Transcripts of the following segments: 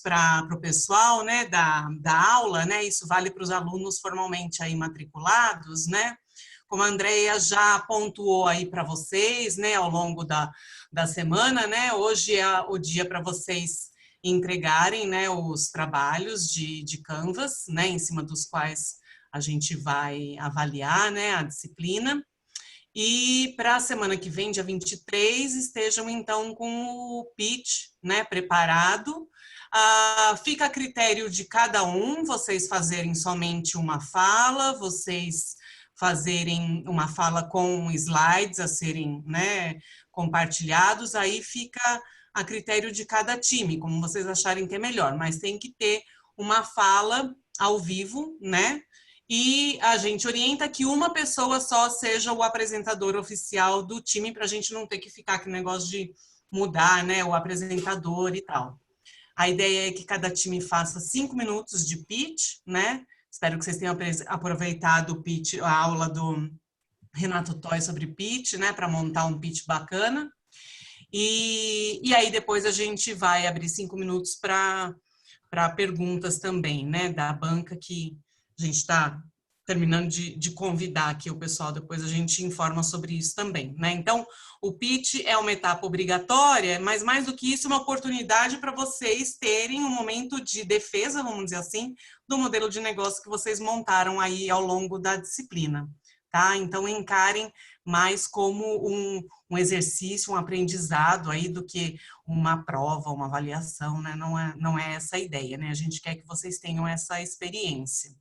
para o pessoal, né, da aula, né, isso vale para os alunos formalmente aí matriculados, né, como a Andrea já pontuou aí para vocês, né, ao longo da semana, né, hoje é o dia para vocês entregarem, né, os trabalhos de Canvas, né, em cima dos quais a gente vai avaliar, né, a disciplina. E para a semana que vem, dia 23, estejam então com o pitch, né, preparado. Fica a critério de cada um, vocês fazerem somente uma fala, vocês fazerem uma fala com slides a serem, né, compartilhados, aí fica a critério de cada time, como vocês acharem que é melhor, mas tem que ter uma fala ao vivo, né? E a gente orienta que uma pessoa só seja o apresentador oficial do time, para a gente não ter que ficar com o negócio de mudar, né, o apresentador e tal. A ideia é que cada time faça 5 minutos de pitch, né? Espero que vocês tenham aproveitado o pitch, a aula do Renato Toy sobre pitch, né, para montar um pitch bacana. E aí depois a gente vai abrir 5 minutos para perguntas também, né, da banca, que a gente está terminando de convidar aqui o pessoal, depois a gente informa sobre isso também, né? Então, o pitch é uma etapa obrigatória, mas mais do que isso, uma oportunidade para vocês terem um momento de defesa, vamos dizer assim, do modelo de negócio que vocês montaram aí ao longo da disciplina, tá? Então, encarem mais como um exercício, um aprendizado aí do que uma prova, uma avaliação, né? Não é essa a ideia, né? A gente quer que vocês tenham essa experiência.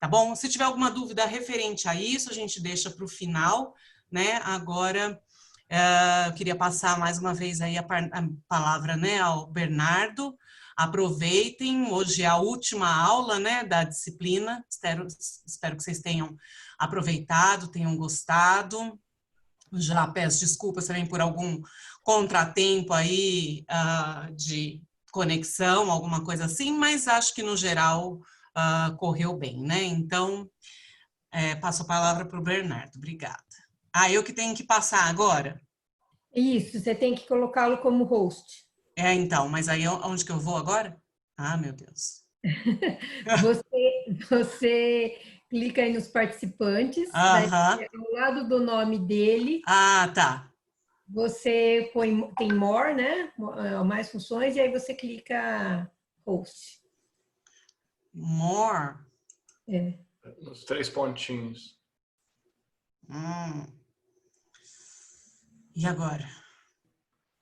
Tá bom? Se tiver alguma dúvida referente a isso, a gente deixa para o final, né? Agora, eu queria passar mais uma vez aí a palavra, né, ao Bernardo. Aproveitem, hoje é a última aula, né, da disciplina. Espero que vocês tenham aproveitado, tenham gostado. Já peço desculpas também por algum contratempo aí de conexão, alguma coisa assim, mas acho que no geral correu bem, né? Então, passo a palavra para o Bernardo. Obrigada. Eu que tenho que passar agora? Isso, você tem que colocá-lo como host. Então, mas aí onde que eu vou agora? Meu Deus. Você clica aí nos participantes, ao lado do nome dele. Tá. Você tem more, né? Mais funções, e aí você clica host. More? Os 3 pontinhos. E agora?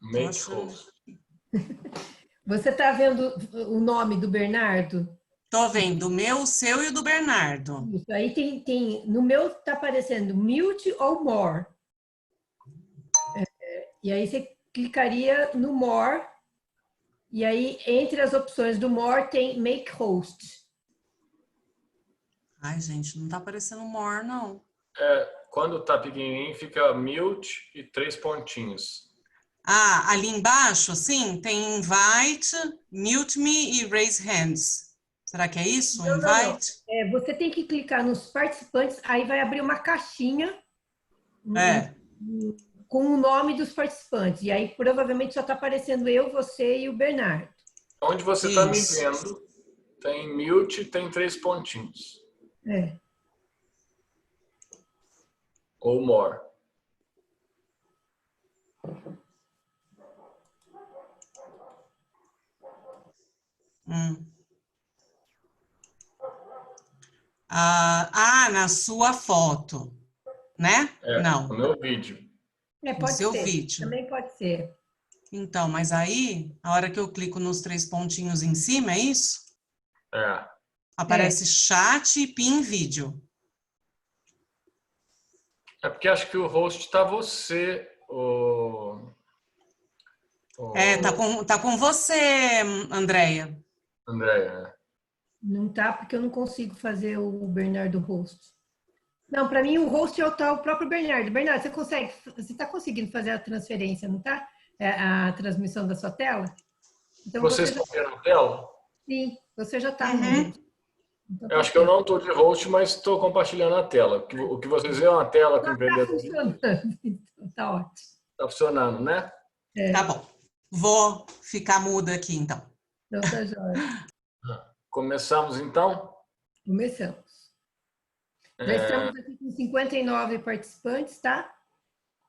Make host. Você está vendo o nome do Bernardo? Tô vendo o meu, o seu e o do Bernardo. Isso, aí tem no meu está aparecendo mute ou more. E aí você clicaria no more, e aí entre as opções do more tem make host. Gente, não tá aparecendo more, não. Quando tá pequenininho, fica mute e 3 pontinhos. Ali embaixo, sim, tem invite, mute me e raise hands. Será que é isso? Não, Invite? não. Você tem que clicar nos participantes, aí vai abrir uma caixinha com o nome dos participantes. E aí provavelmente só está aparecendo eu, você e o Bernardo. Onde você está me vendo, tem mute, tem 3 pontinhos. Ou more. Na sua foto, né? Não. No meu vídeo. Pode seu ser. vídeo. Também pode ser. Então, mas aí, a hora que eu clico nos 3 pontinhos em cima, é isso? Aparece chat e pin vídeo. Porque acho que o host tá você. Tá com você, Andrea. Andrea. Não tá, porque eu não consigo fazer o Bernardo host. Não, para mim o host é o próprio Bernardo. Bernardo, você está conseguindo fazer a transferência, não tá? A transmissão da sua tela? Então, Vocês estão vendo a tela? Sim, você já está. Então, eu acho que eu não estou de host, mas estou compartilhando a tela. O que vocês veem é uma tela com empreendedor. Está funcionando, então tá ótimo. Está funcionando, né? Tá bom. Vou ficar muda aqui, então. Não, tá jóia. Começamos então? Começamos. Já É, estamos aqui com 59 participantes, tá?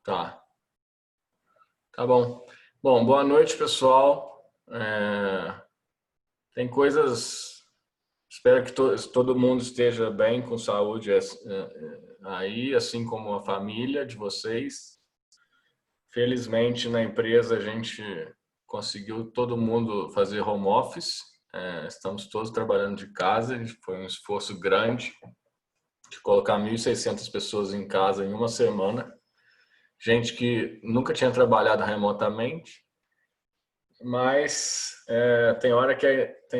tá, tá bom. Bom, boa noite, pessoal. Tem coisas. Espero que todo mundo esteja bem, com saúde aí, assim como a família de vocês. Felizmente, na empresa, a gente conseguiu todo mundo fazer home office. Estamos todos trabalhando de casa. Foi um esforço grande de colocar 1.600 pessoas em casa em uma semana. Gente que nunca tinha trabalhado remotamente. Mas tem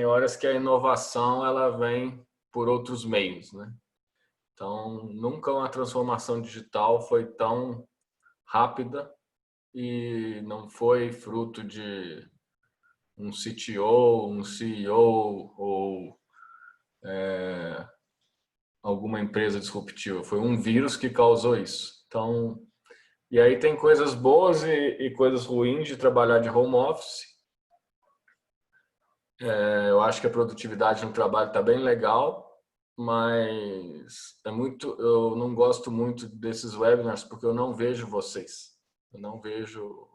horas que a inovação ela vem por outros meios, né? Então, nunca uma transformação digital foi tão rápida e não foi fruto de um CTO, um CEO ou alguma empresa disruptiva. Foi um vírus que causou isso. Então, e aí tem coisas boas e coisas ruins de trabalhar de home office. Eu acho que a produtividade no trabalho está bem legal, mas eu não gosto muito desses webinars porque eu não vejo vocês. Eu não vejo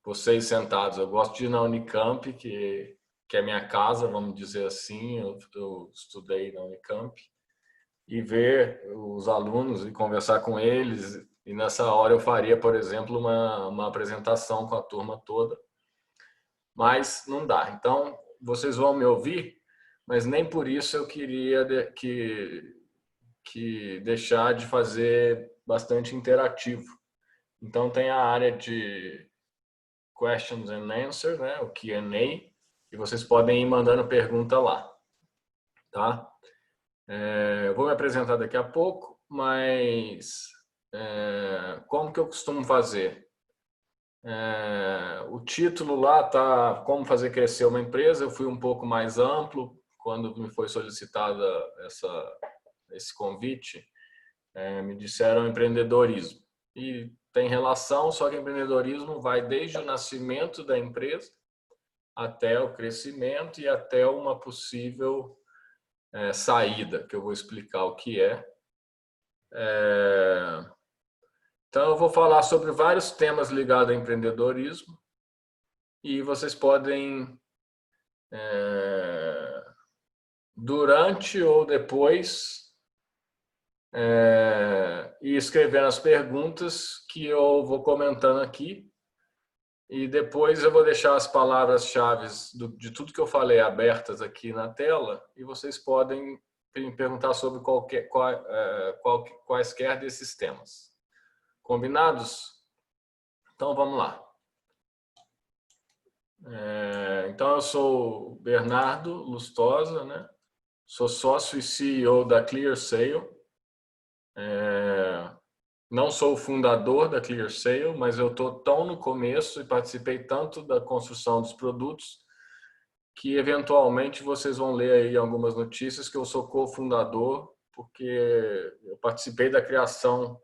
vocês sentados. Eu gosto de ir na Unicamp, que é minha casa, vamos dizer assim. Eu estudei na Unicamp e ver os alunos e conversar com eles. E nessa hora eu faria, por exemplo, uma apresentação com a turma toda. Mas não dá. Então, vocês vão me ouvir, mas nem por isso eu queria que deixar de fazer bastante interativo. Então, tem a área de questions and answers, né, o Q&A, e vocês podem ir mandando pergunta lá, tá? Eu vou me apresentar daqui a pouco, mas como que eu costumo fazer? O título lá tá Como Fazer Crescer uma Empresa. Eu fui um pouco mais amplo quando me foi solicitada esse convite. Me disseram empreendedorismo. E tem relação, só que empreendedorismo vai desde o nascimento da empresa até o crescimento e até uma possível saída, que eu vou explicar o que é. Então, eu vou falar sobre vários temas ligados ao empreendedorismo e vocês podem, durante ou depois, ir escrevendo as perguntas que eu vou comentando aqui. E depois eu vou deixar as palavras-chave de tudo que eu falei abertas aqui na tela e vocês podem me perguntar sobre quaisquer desses temas. Combinados? Então vamos lá. Então eu sou o Bernardo Lustosa, né? Sou sócio e CEO da ClearSale. Não sou o fundador da ClearSale, mas eu estou tão no começo e participei tanto da construção dos produtos que eventualmente vocês vão ler aí algumas notícias que eu sou cofundador, porque eu participei da criação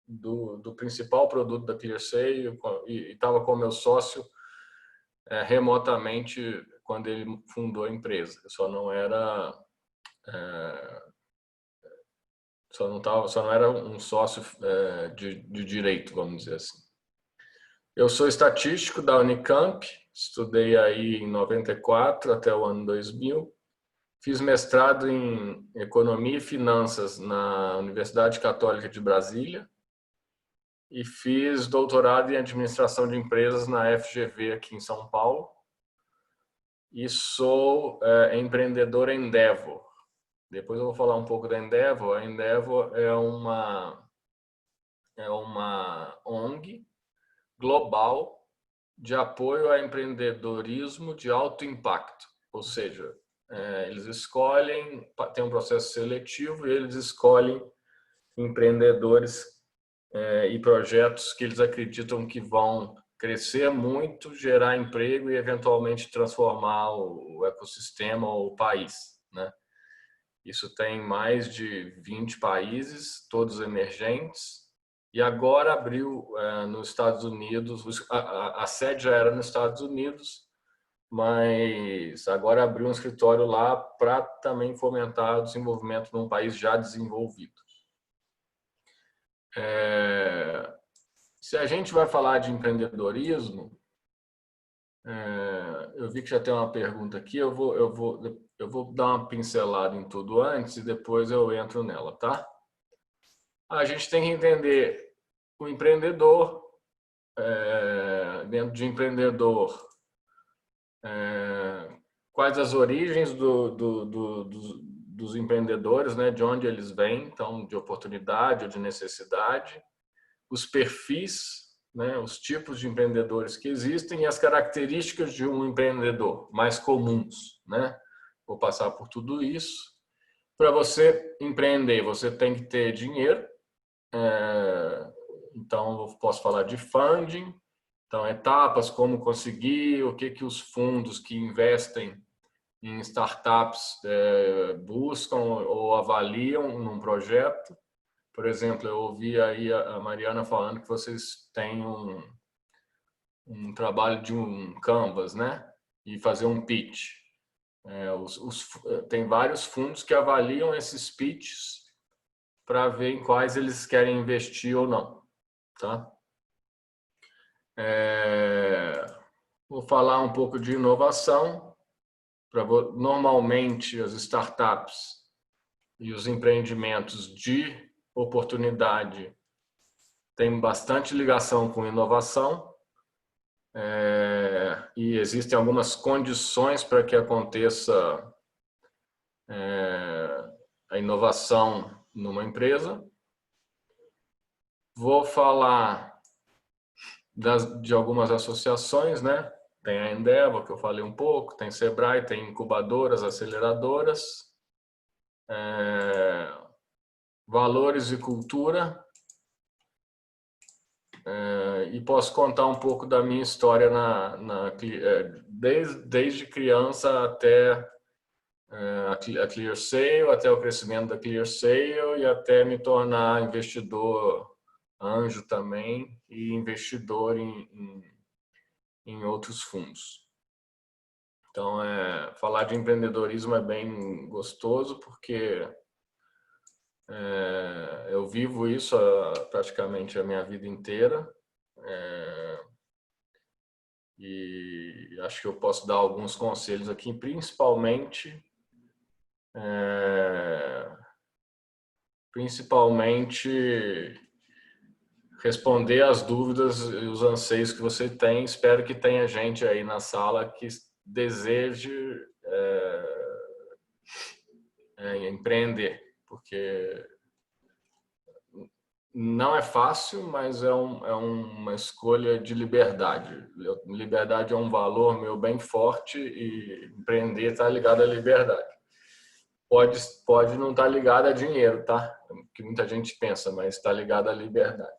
do principal produto da ClearSale e estava com meu sócio remotamente quando ele fundou a empresa. Eu só não era só não era um sócio de direito, vamos dizer assim. Eu sou estatístico da Unicamp, estudei aí em 94 até o ano 2000. Fiz mestrado em Economia e Finanças na Universidade Católica de Brasília e fiz doutorado em Administração de Empresas na FGV aqui em São Paulo. E sou empreendedor Endeavor. Depois eu vou falar um pouco da Endeavor. A Endeavor é uma ONG global de apoio ao empreendedorismo de alto impacto. Ou seja, eles escolhem, tem um processo seletivo e eles escolhem empreendedores e projetos que eles acreditam que vão crescer muito, gerar emprego e eventualmente transformar o ecossistema ou o país, né? Isso tem mais de 20 países, todos emergentes, e agora abriu nos Estados Unidos, a sede já era nos Estados Unidos, mas agora abriu um escritório lá para também fomentar o desenvolvimento num país já desenvolvido. Se a gente vai falar de empreendedorismo, eu vi que já tem uma pergunta aqui, eu vou dar uma pincelada em tudo antes e depois eu entro nela, tá? A gente tem que entender o empreendedor, dentro de empreendedor, quais as origens dos empreendedores, né? De onde eles vêm, então, de oportunidade ou de necessidade, os perfis, né? Os tipos de empreendedores que existem e as características de um empreendedor mais comuns, né? Vou passar por tudo isso. Para você empreender, você tem que ter dinheiro. Então, eu posso falar de funding, então etapas, como conseguir, o que os fundos que investem em startups buscam ou avaliam num projeto. Por exemplo, eu ouvi aí a Mariana falando que vocês têm um trabalho de um canvas, né? E fazer um pitch. Tem vários fundos que avaliam esses pitches para ver em quais eles querem investir ou não, tá? Vou falar um pouco de inovação. Normalmente, as startups e os empreendimentos de oportunidade têm bastante ligação com inovação, e existem algumas condições para que aconteça a inovação numa empresa. Vou falar de algumas associações, né? Tem a Endeavor, que eu falei um pouco, tem Sebrae, tem incubadoras, aceleradoras, valores e cultura, e posso contar um pouco da minha história desde criança até a ClearSale, até o crescimento da ClearSale e até me tornar investidor anjo também e investidor em outros fundos. Então, falar de empreendedorismo é bem gostoso porque eu vivo isso praticamente a minha vida inteira, e acho que eu posso dar alguns conselhos aqui, principalmente responder às dúvidas e os anseios que você tem. Espero que tenha gente aí na sala que deseje empreender, porque não é fácil, mas é uma escolha de liberdade. Liberdade é um valor meu bem forte e empreender está ligado à liberdade. Pode não estar ligado a dinheiro, tá? Que muita gente pensa, mas está ligado à liberdade.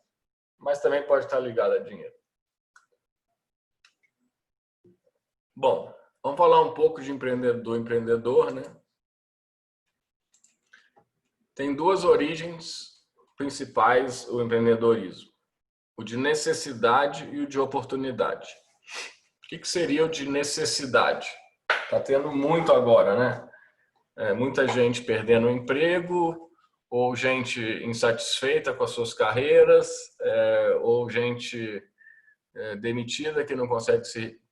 Mas também pode estar ligado a dinheiro. Bom, vamos falar um pouco de empreendedor, né? Tem duas origens principais o empreendedorismo: o de necessidade e o de oportunidade. O que seria o de necessidade? Está tendo muito agora, né? Muita gente perdendo o emprego, ou gente insatisfeita com as suas carreiras, ou gente demitida que não consegue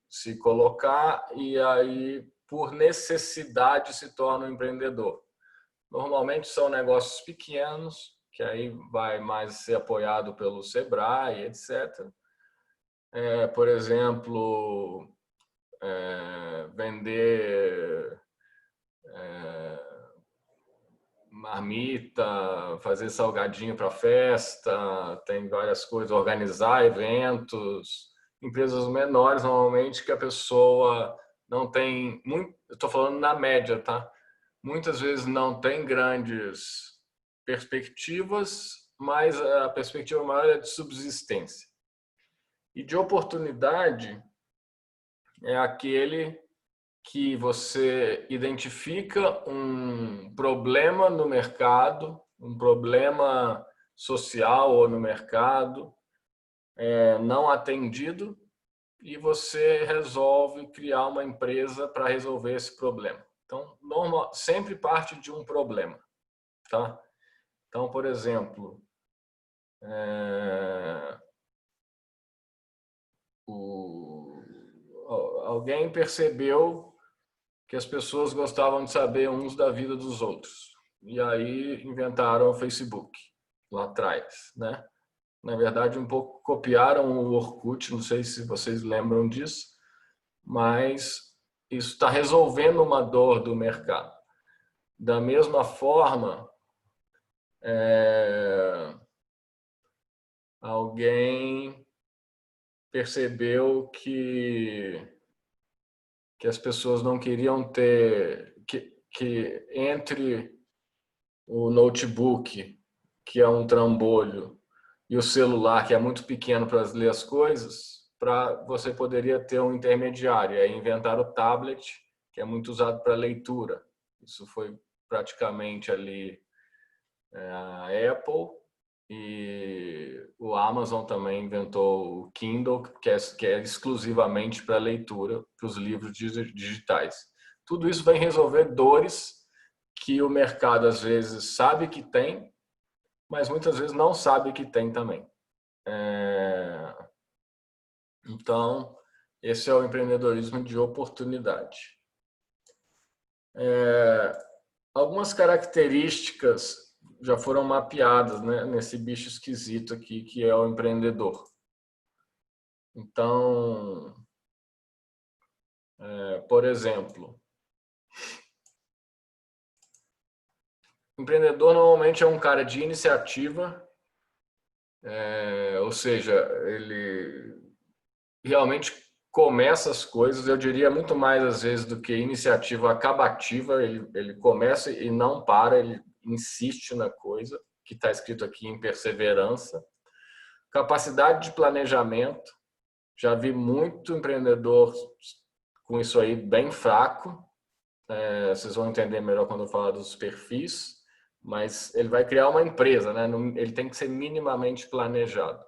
se colocar e aí, por necessidade, se torna um empreendedor. Normalmente são negócios pequenos, que aí vai mais ser apoiado pelo Sebrae, etc. Por exemplo, vender marmita, fazer salgadinho para festa, tem várias coisas, organizar eventos. Empresas menores, normalmente, que a pessoa não tem muito, eu estou falando na média, tá? Muitas vezes não tem grandes perspectivas, mas a perspectiva maior é de subsistência. E de oportunidade é aquele que você identifica um problema no mercado, um problema social ou no mercado não atendido, e você resolve criar uma empresa para resolver esse problema. Então, sempre parte de um problema, tá? Então, por exemplo, alguém percebeu que as pessoas gostavam de saber uns da vida dos outros. E aí inventaram o Facebook, lá atrás, né? Na verdade, um pouco copiaram o Orkut, não sei se vocês lembram disso, mas isso está resolvendo uma dor do mercado. Da mesma forma, alguém percebeu que as pessoas não queriam ter que entre o notebook, que é um trambolho, e o celular, que é muito pequeno para ler as coisas, você poderia ter um intermediário. Aí inventaram o tablet, que é muito usado para leitura. Isso foi praticamente ali a Apple, e o Amazon também inventou o Kindle, que é exclusivamente para leitura, para os livros digitais. Tudo isso vai resolver dores que o mercado às vezes sabe que tem, mas muitas vezes não sabe que tem também. Então, esse é o empreendedorismo de oportunidade. Algumas características já foram mapeadas, né, nesse bicho esquisito aqui, que é o empreendedor. Então, por exemplo, o empreendedor normalmente é um cara de iniciativa, ou seja, ele realmente começa as coisas, eu diria muito mais às vezes do que iniciativa acabativa, ele começa e não para, ele insiste na coisa, que está escrito aqui em perseverança. Capacidade de planejamento, já vi muito empreendedor com isso aí bem fraco, vocês vão entender melhor quando eu falar dos perfis, mas ele vai criar uma empresa, né? Ele tem que ser minimamente planejado.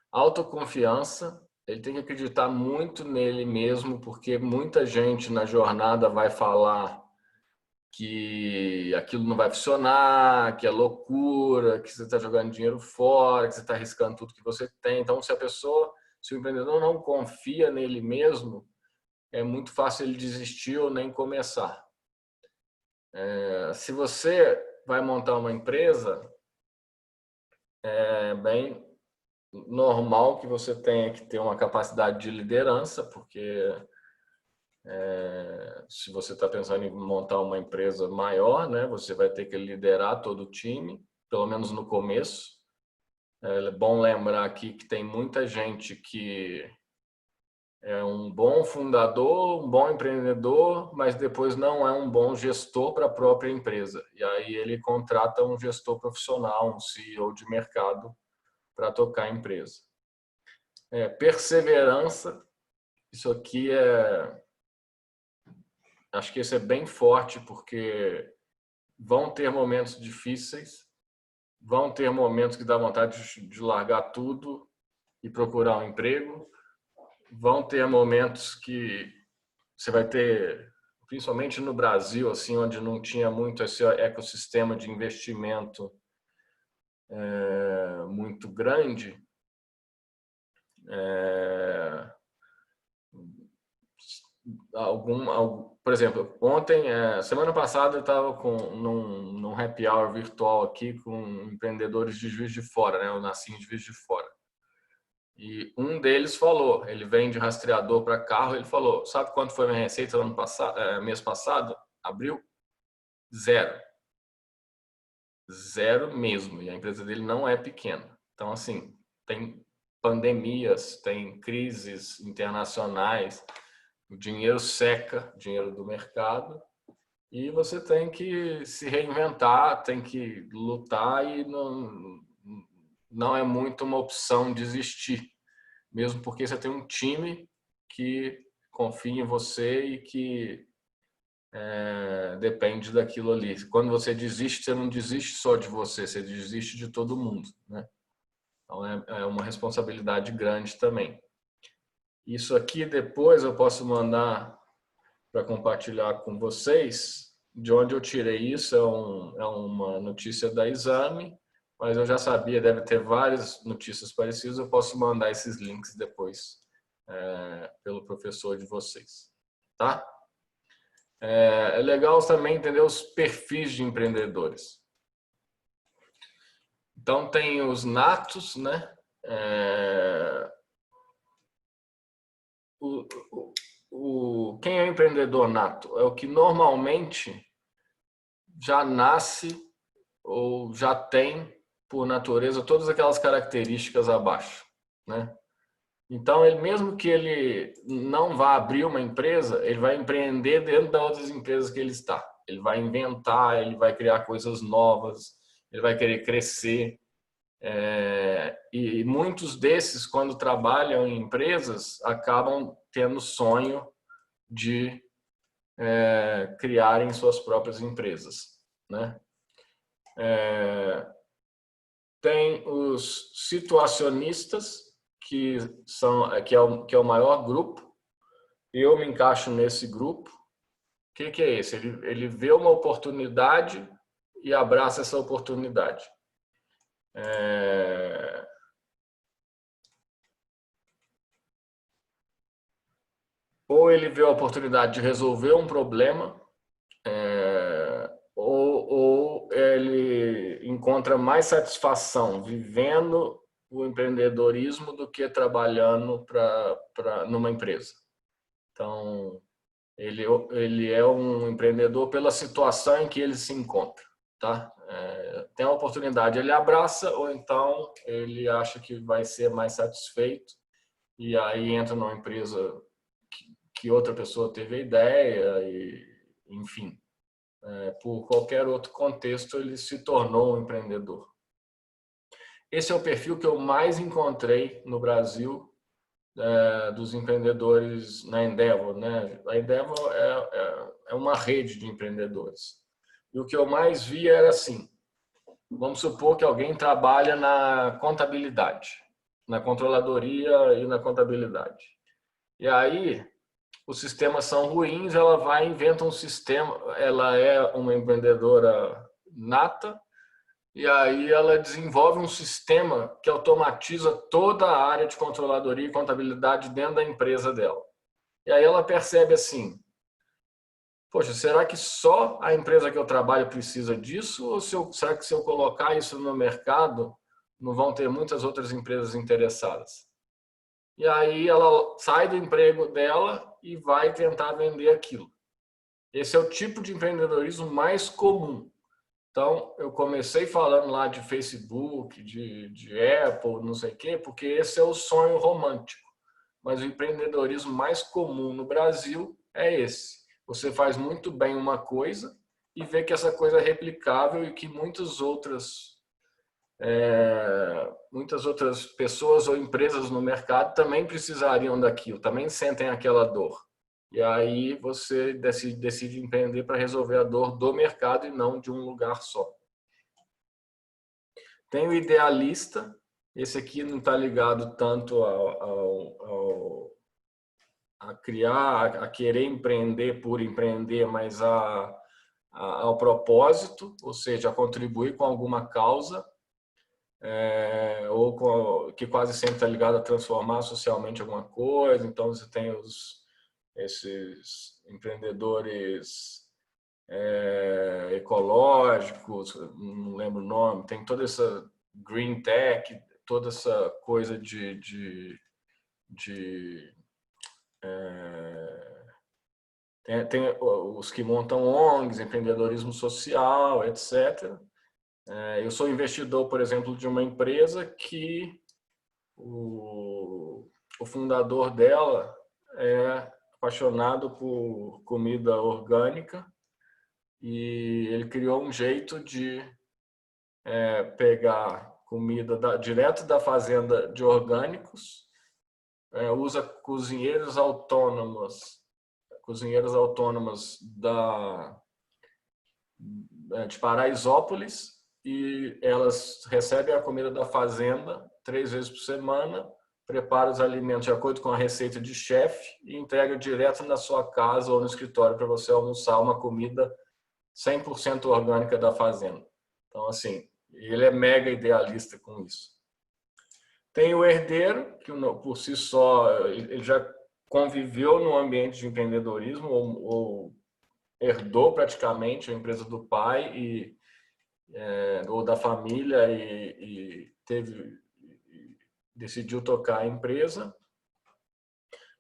Autoconfiança, ele tem que acreditar muito nele mesmo, porque muita gente na jornada vai falar que aquilo não vai funcionar, que é loucura, que você está jogando dinheiro fora, que você está arriscando tudo que você tem. Então, se o empreendedor não confia nele mesmo, é muito fácil ele desistir ou nem começar. Se você vai montar uma empresa, é bem normal que você tenha que ter uma capacidade de liderança, porque se você está pensando em montar uma empresa maior, né, você vai ter que liderar todo o time, pelo menos no começo. É bom lembrar aqui que tem muita gente que é um bom fundador, um bom empreendedor, mas depois não é um bom gestor para a própria empresa. E aí ele contrata um gestor profissional, um CEO de mercado, para tocar a empresa. Perseverança, isso aqui acho que isso é bem forte, porque vão ter momentos difíceis, vão ter momentos que dá vontade de largar tudo e procurar um emprego, vão ter momentos que você vai ter, principalmente no Brasil, assim, onde não tinha muito esse ecossistema de investimento muito grande, por exemplo, semana passada eu estava num happy hour virtual aqui com empreendedores de Juiz de Fora, né? Eu nasci em Juiz de Fora. E um deles falou, ele vende rastreador para carro, ele falou, sabe quanto foi minha receita no mês passado? Abril? 0. 0 mesmo. E a empresa dele não é pequena. Então, assim, tem pandemias, tem crises internacionais, o dinheiro seca, dinheiro do mercado, e você tem que se reinventar, tem que lutar, e não é muito uma opção desistir, mesmo porque você tem um time que confia em você e que depende daquilo ali. Quando você desiste, você não desiste só de você, você desiste de todo mundo, né? Então é uma responsabilidade grande também. Isso aqui depois eu posso mandar para compartilhar com vocês. De onde eu tirei isso é uma notícia da Exame, mas eu já sabia, deve ter várias notícias parecidas. Eu posso mandar esses links depois pelo professor de vocês, tá? É legal também entender os perfis de empreendedores. Então tem os natos, né? Quem é o empreendedor nato? É o que normalmente já nasce ou já tem, por natureza, todas aquelas características abaixo, né? Então, ele, mesmo que ele não vá abrir uma empresa, ele vai empreender dentro das outras empresas que ele está. Ele vai inventar, ele vai criar coisas novas, ele vai querer crescer. E muitos desses, quando trabalham em empresas, acabam tendo sonho de criarem suas próprias empresas, né? Tem os situacionistas, que é o maior grupo. Eu me encaixo nesse grupo. O que é esse? Ele vê uma oportunidade e abraça essa oportunidade. Ou ele vê a oportunidade de resolver um problema, ou ele encontra mais satisfação vivendo o empreendedorismo do que trabalhando numa empresa. Então, ele é um empreendedor pela situação em que ele se encontra, tá? Tem a oportunidade, ele abraça, ou então ele acha que vai ser mais satisfeito e aí entra numa empresa que outra pessoa teve a ideia e, enfim, por qualquer outro contexto, ele se tornou um empreendedor. Esse é o perfil que eu mais encontrei no Brasil dos empreendedores na Endeavor, né? A Endeavor é uma rede de empreendedores. E o que eu mais vi era assim, vamos supor que alguém trabalha na contabilidade, na controladoria e na contabilidade. E aí, os sistemas são ruins, ela vai e inventa um sistema, ela é uma empreendedora nata, e aí ela desenvolve um sistema que automatiza toda a área de controladoria e contabilidade dentro da empresa dela. E aí ela percebe assim, poxa, será que só a empresa que eu trabalho precisa disso? Ou será que se eu colocar isso no mercado, não vão ter muitas outras empresas interessadas? E aí ela sai do emprego dela e vai tentar vender aquilo. Esse é o tipo de empreendedorismo mais comum. Então, eu comecei falando lá de Facebook, de Apple, não sei o quê, porque esse é o sonho romântico. Mas o empreendedorismo mais comum no Brasil é esse. Você faz muito bem uma coisa e vê que essa coisa é replicável e que muitas outras pessoas ou empresas no mercado também precisariam daquilo, também sentem aquela dor. E aí você decide empreender para resolver a dor do mercado e não de um lugar só. Tem o idealista, esse aqui não está ligado tanto a criar, a querer empreender por empreender, mas ao propósito, ou seja, a contribuir com alguma causa, que quase sempre está ligado a transformar socialmente alguma coisa. Então você tem esses empreendedores ecológicos, não lembro o nome, tem toda essa green tech, toda essa coisa tem os que montam ONGs, empreendedorismo social, etc. Eu sou investidor, por exemplo, de uma empresa que o fundador dela é apaixonado por comida orgânica e ele criou um jeito de pegar comida direto da fazenda de orgânicos, usa cozinheiras autônomas de Paraisópolis, e elas recebem a comida da fazenda 3 vezes por semana prepara os alimentos de acordo com a receita de chefe e entrega direto na sua casa ou no escritório para você almoçar uma comida 100% orgânica da fazenda. Então, assim, ele é mega idealista com isso. Tem o herdeiro, que por si só, ele já conviveu no ambiente de empreendedorismo ou herdou praticamente a empresa do pai ou da família e decidiu tocar a empresa.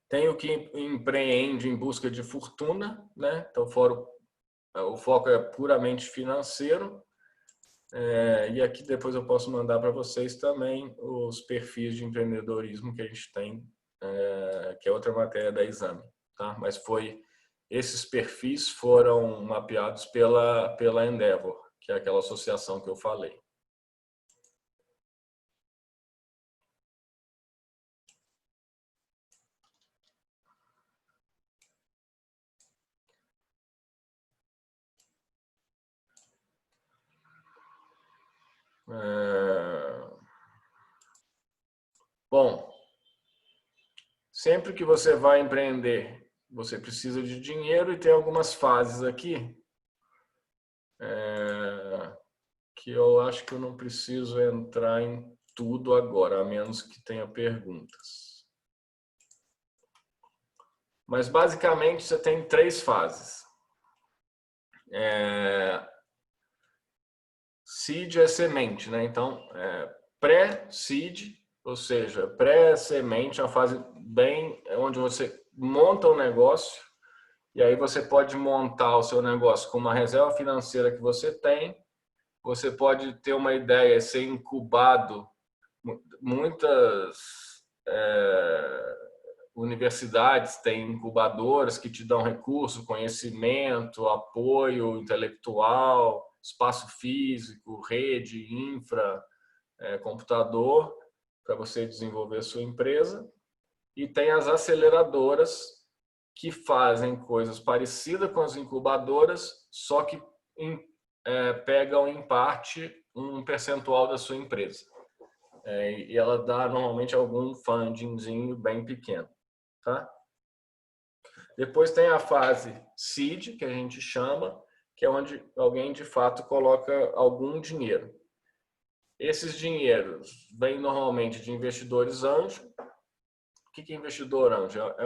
Tem o que empreende em busca de fortuna, né? Então, o foco é puramente financeiro. E aqui depois eu posso mandar para vocês também os perfis de empreendedorismo que a gente tem, que é outra matéria da Exame, tá? Mas esses perfis foram mapeados pela Endeavor, que é aquela associação que eu falei. Bom, sempre que você vai empreender, você precisa de dinheiro e tem algumas fases aqui que eu acho que eu não preciso entrar em tudo agora, a menos que tenha perguntas. Mas basicamente você tem 3 fases. Seed é semente, né? Então, pré-seed, ou seja, pré-semente é uma fase onde você monta um negócio e aí você pode montar o seu negócio com uma reserva financeira que você tem. Você pode ter uma ideia, ser incubado. Muitas universidades têm incubadoras que te dão recurso, conhecimento, apoio intelectual, espaço físico, rede, infra, computador, para você desenvolver a sua empresa. E tem as aceleradoras que fazem coisas parecidas com as incubadoras, só que pegam em parte um percentual da sua empresa. E ela dá normalmente algum fundingzinho bem pequeno. Tá? Depois tem a fase seed, que a gente chama, que é onde alguém de fato coloca algum dinheiro. Esses dinheiros vêm normalmente de investidores anjo. O que é investidor anjo? É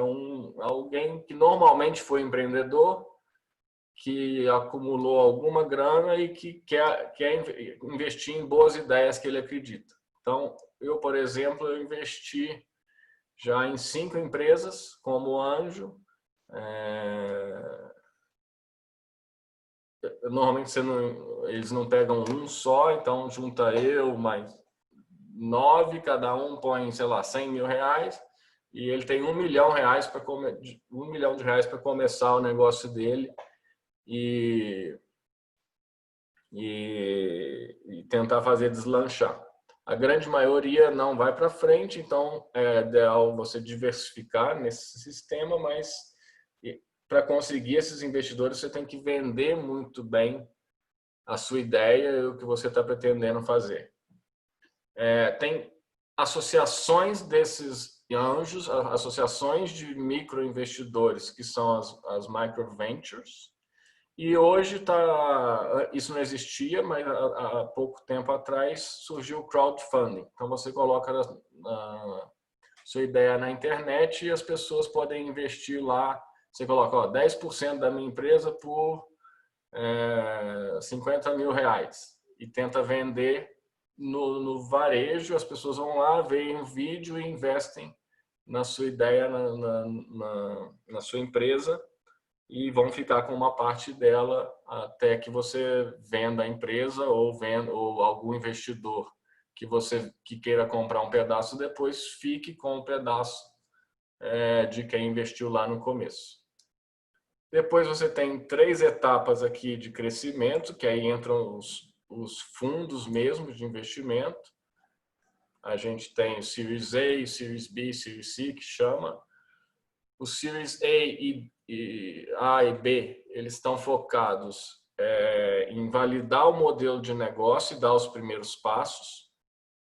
alguém que normalmente foi empreendedor, que acumulou alguma grana e que quer investir em boas ideias que ele acredita. Então, eu, por exemplo, eu investi já em 5 empresas como anjo. Normalmente eles não pegam um só, então junta eu mais 9, cada um põe, sei lá, 100 mil reais e ele tem 1 milhão de reais para começar o negócio dele e tentar fazer deslanchar. A grande maioria não vai para frente, então é ideal você diversificar nesse sistema, mas para conseguir esses investidores você tem que vender muito bem a sua ideia e o que você está pretendendo fazer. Tem associações desses anjos, associações de microinvestidores, que são as microventures. E hoje isso não existia, mas há pouco tempo atrás surgiu o crowdfunding. Então você coloca a sua ideia na internet e as pessoas podem investir lá. Você coloca 10% da minha empresa por 50 mil reais e tenta vender no varejo. As pessoas vão lá, veem um vídeo e investem na sua ideia, na sua empresa, e vão ficar com uma parte dela até que você venda a empresa ou algum investidor que queira comprar um pedaço depois fique com um pedaço de quem investiu lá no começo. Depois você tem 3 etapas aqui de crescimento, que aí entram os fundos mesmo de investimento. A gente tem o Series A, Series B, Series C, que chama. O Series A e B, eles estão focados em validar o modelo de negócio e dar os primeiros passos.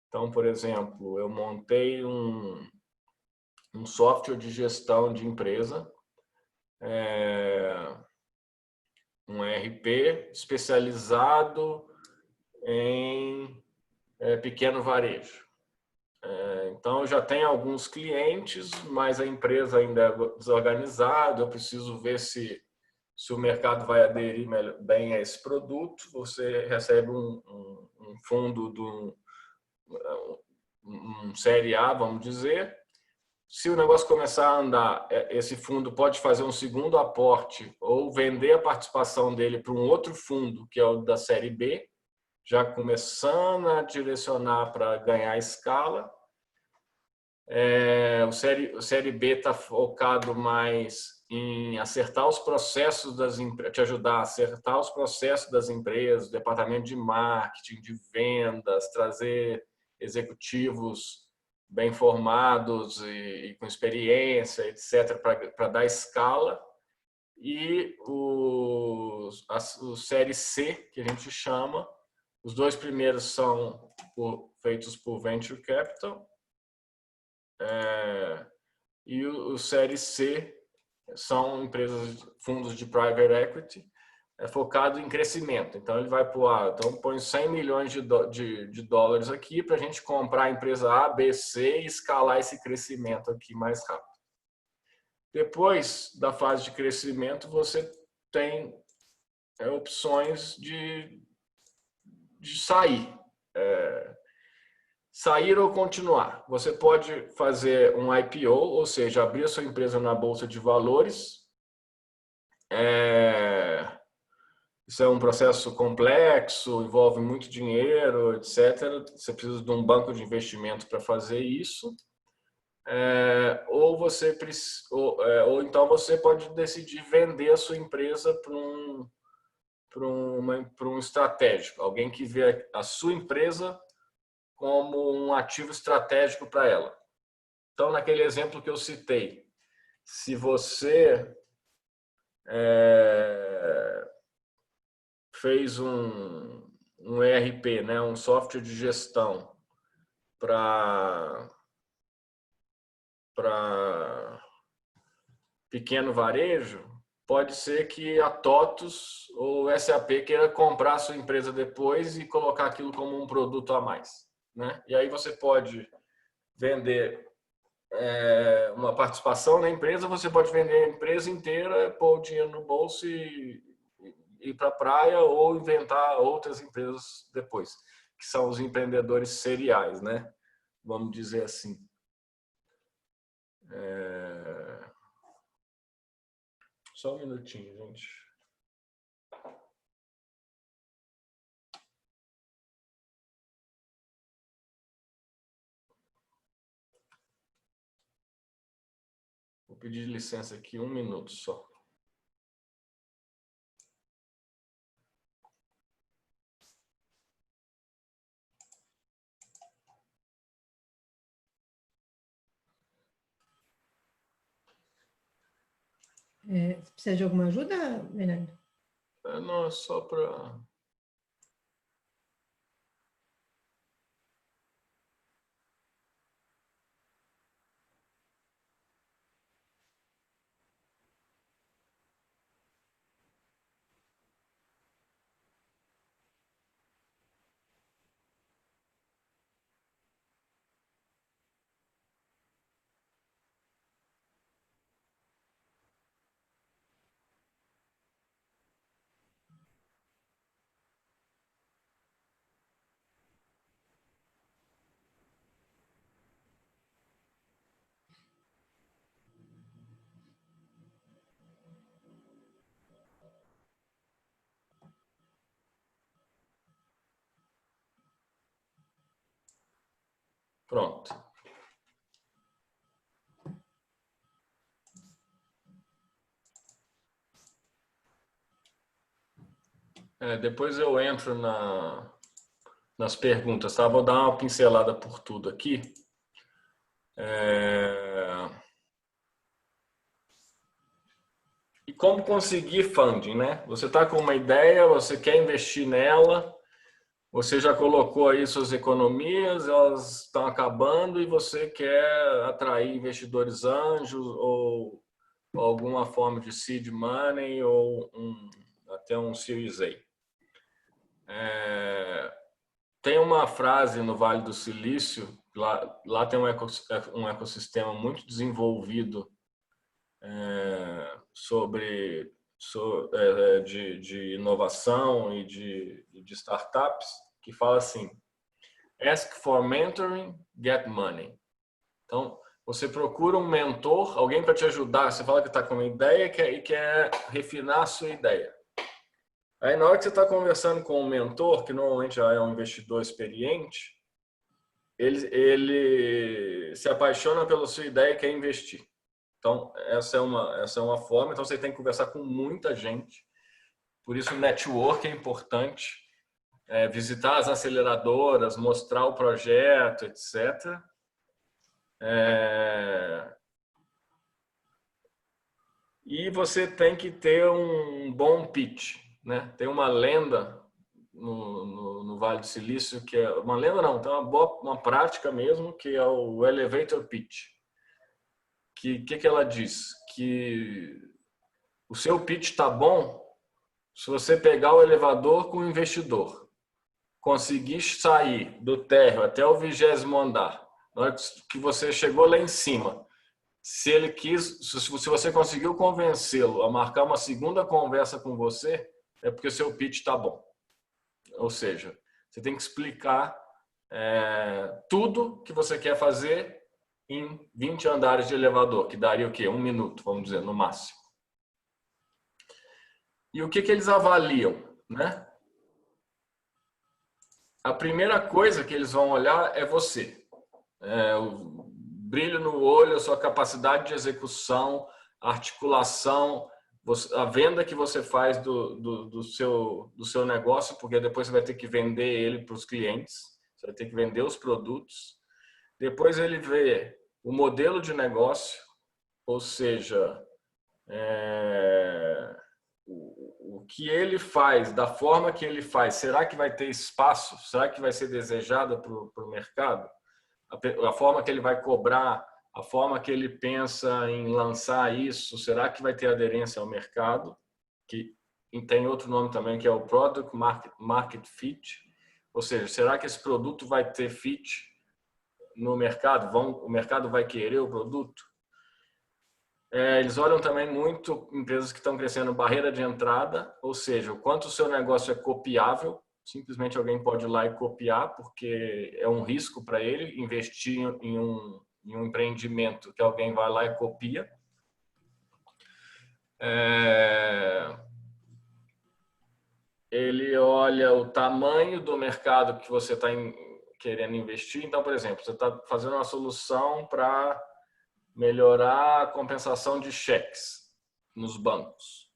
Então, por exemplo, eu montei um software de gestão de empresa, um ERP especializado em pequeno varejo. Então, eu já tenho alguns clientes, mas a empresa ainda é desorganizada, eu preciso ver se o mercado vai aderir bem a esse produto. Você recebe um fundo, um série A, vamos dizer. Se o negócio começar a andar, esse fundo pode fazer um segundo aporte ou vender a participação dele para um outro fundo, que é o da série B, já começando a direcionar para ganhar escala. O série B está focado mais em acertar os processos das empresas, te ajudar a acertar os processos das empresas, departamento de marketing, de vendas, trazer executivos bem formados e com experiência, etc., para dar escala. E o série C, que a gente chama, os dois primeiros são feitos por Venture Capital, e o série C são empresas, fundos de Private Equity, focado em crescimento. Então, ele vai então põe 100 milhões de dólares aqui para a gente comprar a empresa A, B, C e escalar esse crescimento aqui mais rápido. Depois da fase de crescimento, você tem opções de sair. Sair ou continuar. Você pode fazer um IPO, ou seja, abrir a sua empresa na Bolsa de Valores. Isso é um processo complexo, envolve muito dinheiro, etc. Você precisa de um banco de investimento para fazer isso. Ou então você pode decidir vender a sua empresa para um estratégico, alguém que vê a sua empresa como um ativo estratégico para ela. Então, naquele exemplo que eu citei, se você fez um ERP, né, um software de gestão para pequeno varejo, pode ser que a TOTUS ou SAP queira comprar a sua empresa depois e colocar aquilo como um produto a mais, né? E aí você pode vender uma participação na empresa, você pode vender a empresa inteira, pôr o dinheiro no bolso e ir para a praia, ou inventar outras empresas depois, que são os empreendedores seriais, né? Vamos dizer assim. Só um minutinho, gente. Vou pedir licença aqui, um minuto só. Precisa de alguma ajuda, Bernardo? Não, é só para... Pronto. Depois eu entro nas perguntas, tá? Vou dar uma pincelada por tudo aqui. E como conseguir funding, né? Você está com uma ideia, você quer investir nela, Você já colocou aí suas economias, elas estão acabando e você quer atrair investidores anjos ou alguma forma de seed money ou até um Series A. Tem uma frase no Vale do Silício, lá tem um ecossistema muito desenvolvido de inovação e de startups, que fala assim: ask for mentoring, get money. Então, você procura um mentor, alguém para te ajudar. Você fala que está com uma ideia e quer refinar a sua ideia. Aí, na hora que você está conversando com um mentor, que normalmente já é um investidor experiente, ele se apaixona pela sua ideia e quer investir. Então, essa é uma forma. Então, você tem que conversar com muita gente. Por isso, o network é importante. Visitar as aceleradoras, mostrar o projeto, etc. E você tem que ter um bom pitch, né? Tem uma lenda no Vale do Silício que é uma lenda, não, tem uma prática mesmo, que é o elevator pitch. Que ela diz? Que o seu pitch está bom se você pegar o elevador com o investidor, conseguir sair do térreo até o 20º andar, na hora que você chegou lá em cima, se você conseguiu convencê-lo a marcar uma segunda conversa com você, é porque o seu pitch está bom. Ou seja, você tem que explicar tudo que você quer fazer em 20 andares de elevador, que daria o quê? 1 minuto, vamos dizer, no máximo. E o que eles avaliam, né? A primeira coisa que eles vão olhar é você. O brilho no olho, a sua capacidade de execução, a articulação, a venda que você faz do seu negócio, porque depois você vai ter que vender ele para os clientes, você vai ter que vender os produtos. Depois ele vê o modelo de negócio, ou seja, o que ele faz, da forma que ele faz, será que vai ter espaço? Será que vai ser desejado para o mercado? A forma que ele vai cobrar, a forma que ele pensa em lançar isso, será que vai ter aderência ao mercado? Que tem outro nome também, que é o Product Market Fit. Ou seja, será que esse produto vai ter fit no mercado? O mercado vai querer o produto? Eles olham também muito empresas que estão crescendo barreira de entrada, ou seja, o quanto o seu negócio é copiável. Simplesmente alguém pode ir lá e copiar, porque é um risco para ele investir em um empreendimento que alguém vai lá e copia. Ele olha o tamanho do mercado que você está querendo investir. Então, por exemplo, você está fazendo uma solução para melhorar a compensação de cheques nos bancos.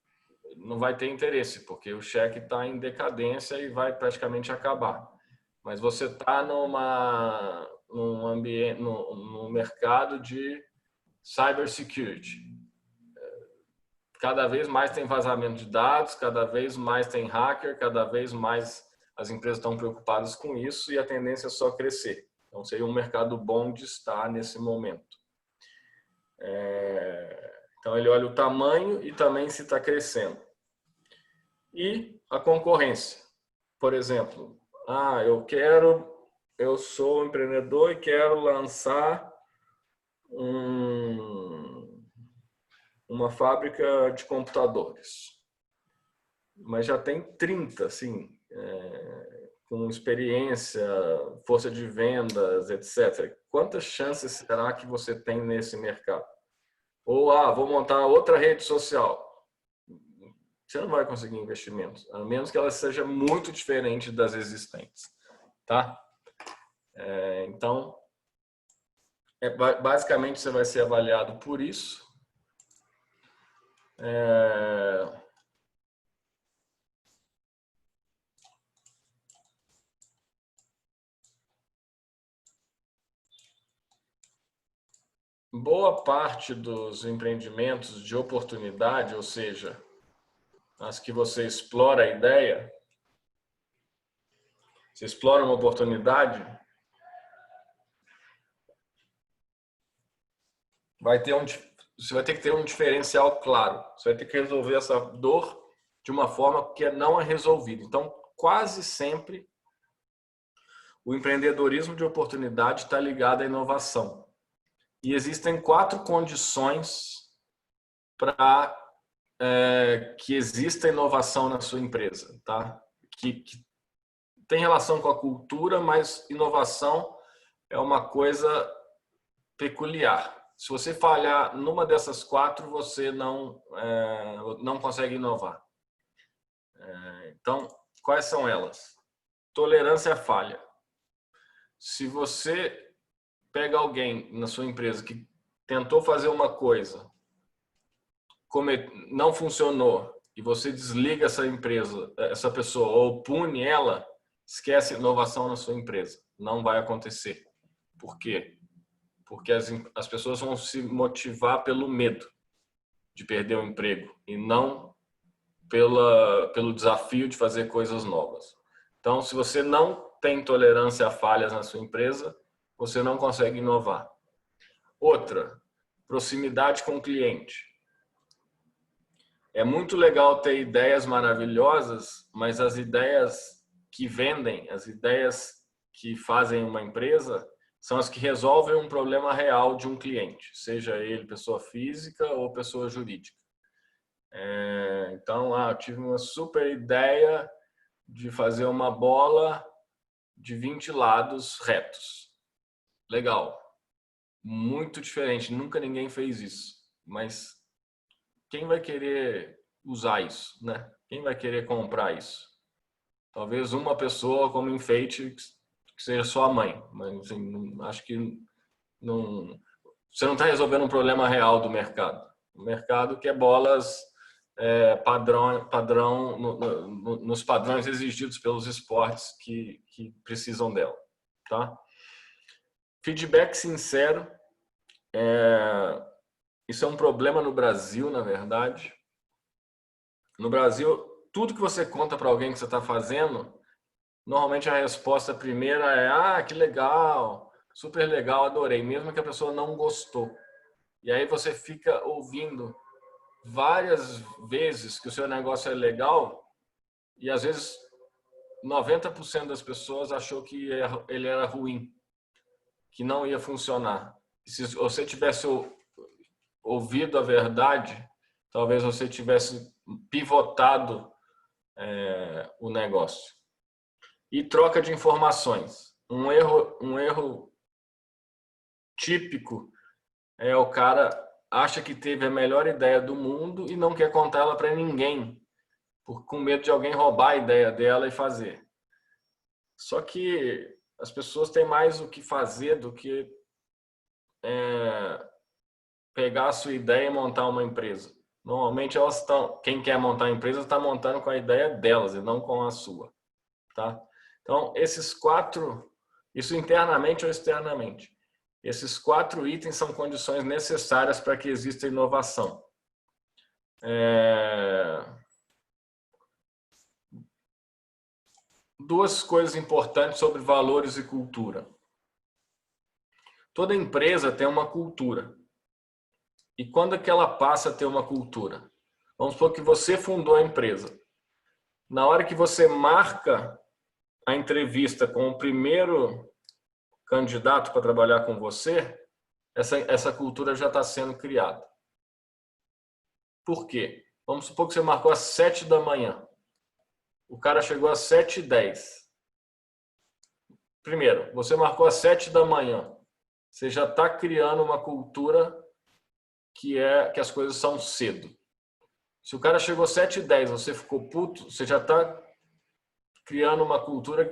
Não vai ter interesse, porque o cheque está em decadência e vai praticamente acabar. Mas você está num ambiente, no mercado de cybersecurity. Cada vez mais tem vazamento de dados, cada vez mais tem hacker, cada vez mais as empresas estão preocupadas com isso e a tendência é só crescer. Então, seria um mercado bom de estar nesse momento. Então, ele olha o tamanho e também se está crescendo. E a concorrência. Por exemplo, eu sou um empreendedor e quero lançar uma fábrica de computadores. Mas já tem 30, assim, com experiência, força de vendas, etc. Quantas chances será que você tem nesse mercado? Ou, vou montar outra rede social. Você não vai conseguir investimentos, a menos que ela seja muito diferente das existentes, tá? Então, basicamente você vai ser avaliado por isso. Boa parte dos empreendimentos de oportunidade, ou seja, as que você explora a ideia, Você explora uma oportunidade, você vai ter que ter um diferencial claro. Você vai ter que resolver essa dor de uma forma que não é resolvida. Então, quase sempre, o empreendedorismo de oportunidade está ligado à inovação. E existem 4 condições para que exista inovação na sua empresa, tá? Que tem relação com a cultura, mas inovação é uma coisa peculiar. Se você falhar numa dessas 4, você não consegue inovar. Então, quais são elas? Tolerância à falha. Se você pega alguém na sua empresa que tentou fazer uma coisa, não funcionou, e você desliga essa pessoa, ou pune ela, esquece inovação na sua empresa. Não vai acontecer. Por quê? Porque as pessoas vão se motivar pelo medo de perder o emprego e não pelo desafio de fazer coisas novas. Então, se você não tem tolerância a falhas na sua empresa, você não consegue inovar. Outra, proximidade com o cliente. É muito legal ter ideias maravilhosas, mas as ideias que vendem, as ideias que fazem uma empresa, são as que resolvem um problema real de um cliente, seja ele pessoa física ou pessoa jurídica. Então, eu tive uma super ideia de fazer uma bola de 20 lados retos. Legal. Muito diferente, nunca ninguém fez isso. Mas quem vai querer usar isso, né? Quem vai querer comprar isso? Talvez uma pessoa como enfeite que seja sua mãe, mas assim, acho que não, você não está resolvendo um problema real do mercado. O mercado quer bolas padrão nos padrões exigidos pelos esportes que precisam dela, tá? Feedback sincero, isso é um problema no Brasil, na verdade. No Brasil, tudo que você conta para alguém que você está fazendo, normalmente a resposta primeira é: ah, que legal, super legal, adorei, mesmo que a pessoa não gostou. E aí você fica ouvindo várias vezes que o seu negócio é legal e às vezes 90% das pessoas achou que ele era ruim, que não ia funcionar. E se você tivesse ouvido a verdade, talvez você tivesse pivotado o negócio. E troca de informações. Um erro típico é o cara acha que teve a melhor ideia do mundo e não quer contar ela para ninguém, com medo de alguém roubar a ideia dela e fazer. Só que as pessoas têm mais o que fazer do que pegar a sua ideia e montar uma empresa. Normalmente quem quer montar a empresa está montando com a ideia delas e não com a sua, tá? Então, esses 4, isso internamente ou externamente, esses 4 itens são condições necessárias para que exista inovação. Duas coisas importantes sobre valores e cultura. Toda empresa tem uma cultura. E quando é que ela passa a ter uma cultura? Vamos supor que você fundou a empresa. Na hora que você marca a entrevista com o primeiro candidato para trabalhar com você, essa cultura já está sendo criada. Por quê? Vamos supor que você marcou às 7 da manhã. O cara chegou às 7h10. Primeiro, você marcou às 7 da manhã. Você já está criando uma cultura que as coisas são cedo. Se o cara chegou às 7h10, você ficou puto, você já está criando uma cultura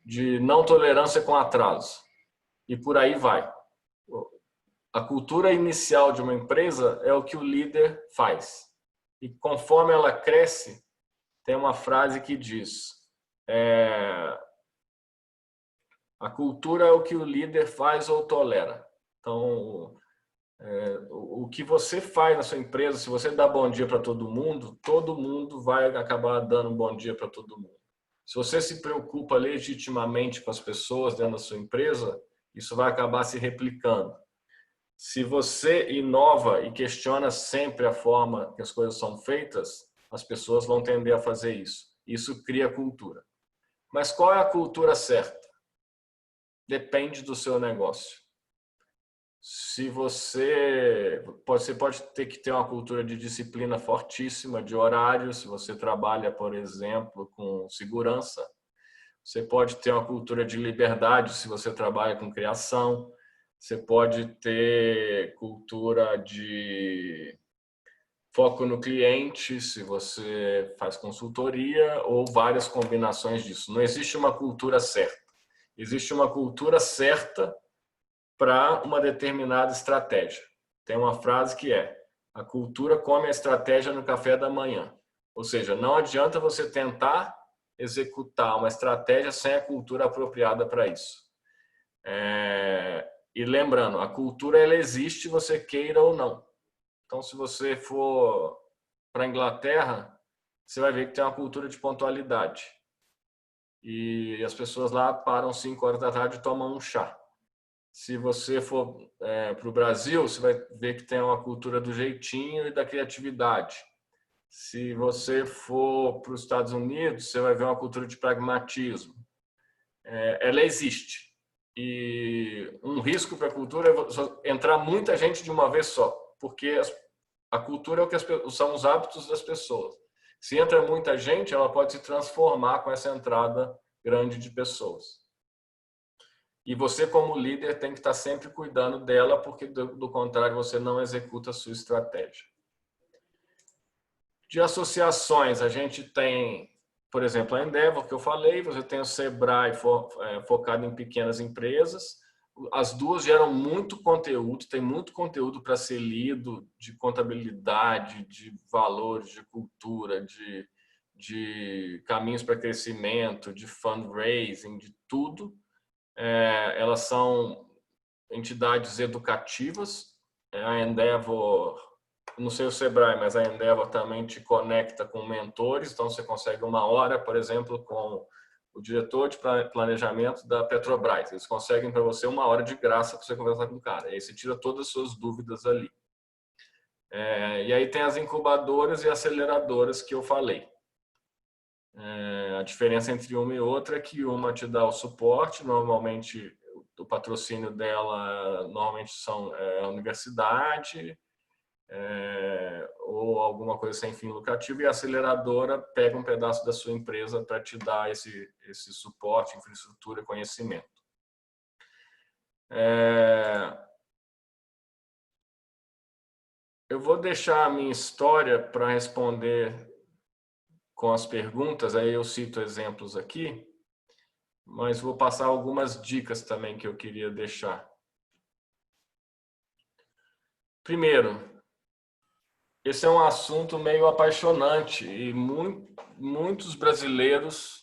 de não tolerância com atraso. E por aí vai. A cultura inicial de uma empresa é o que o líder faz. E conforme ela cresce, tem uma frase que diz: a cultura é o que o líder faz ou tolera. Então, o que você faz na sua empresa, se você dá bom dia para todo mundo vai acabar dando bom dia para todo mundo. Se você se preocupa legitimamente com as pessoas dentro da sua empresa, isso vai acabar se replicando. Se você inova e questiona sempre a forma que as coisas são feitas, as pessoas vão tender a fazer isso. Isso cria cultura. Mas qual é a cultura certa? Depende do seu negócio. Se você pode ter que ter uma cultura de disciplina fortíssima, de horário, se você trabalha, por exemplo, com segurança. Você pode ter uma cultura de liberdade se você trabalha com criação. Você pode ter cultura de foco no cliente se você faz consultoria, ou várias combinações disso. Não existe uma cultura certa. Existe uma cultura certa para uma determinada estratégia. Tem uma frase que é: a cultura come a estratégia no café da manhã. Ou seja, não adianta você tentar executar uma estratégia sem a cultura apropriada para isso. E lembrando, a cultura ela existe, você queira ou não. Então, se você for para a Inglaterra, você vai ver que tem uma cultura de pontualidade. E as pessoas lá param 5 horas da tarde e tomam um chá. Se você for para o Brasil, você vai ver que tem uma cultura do jeitinho e da criatividade. Se você for para os Estados Unidos, você vai ver uma cultura de pragmatismo. Ela existe. E um risco para a cultura é entrar muita gente de uma vez só, porque a cultura é o que são os hábitos das pessoas. Se entra muita gente, ela pode se transformar com essa entrada grande de pessoas. E você, como líder, tem que estar sempre cuidando dela, porque do contrário você não executa a sua estratégia. De associações, a gente tem, por exemplo, a Endeavor, que eu falei, você tem o Sebrae focado em pequenas empresas. As duas geram muito conteúdo, tem muito conteúdo para ser lido, de contabilidade, de valores, de cultura, de caminhos para crescimento, de fundraising, de tudo. Elas são entidades educativas. A Endeavor, não sei o Sebrae, mas a Endeavor também te conecta com mentores, então você consegue 1 hora, por exemplo, com o diretor de planejamento da Petrobras. Eles conseguem para você 1 hora de graça para você conversar com o cara. E aí você tira todas as suas dúvidas ali. E aí tem as incubadoras e aceleradoras que eu falei. A diferença entre uma e outra é que uma te dá o suporte, normalmente o patrocínio dela normalmente são a universidade, ou alguma coisa sem fim lucrativo, e a aceleradora pega um pedaço da sua empresa para te dar esse suporte, infraestrutura e conhecimento. Eu vou deixar a minha história para responder com as perguntas, aí eu cito exemplos aqui, mas vou passar algumas dicas também que eu queria deixar. Primeiro, esse é um assunto meio apaixonante e muitos brasileiros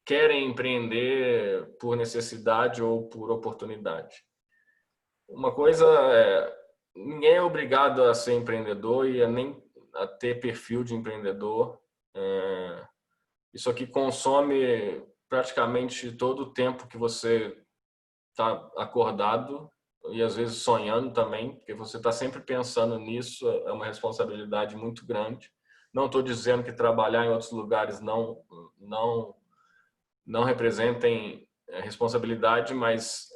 querem empreender por necessidade ou por oportunidade. Uma coisa ninguém é obrigado a ser empreendedor e nem a ter perfil de empreendedor. Isso aqui consome praticamente todo o tempo que você está acordado e às vezes sonhando também, porque você está sempre pensando nisso, é uma responsabilidade muito grande. Não estou dizendo que trabalhar em outros lugares não representem responsabilidade, mas,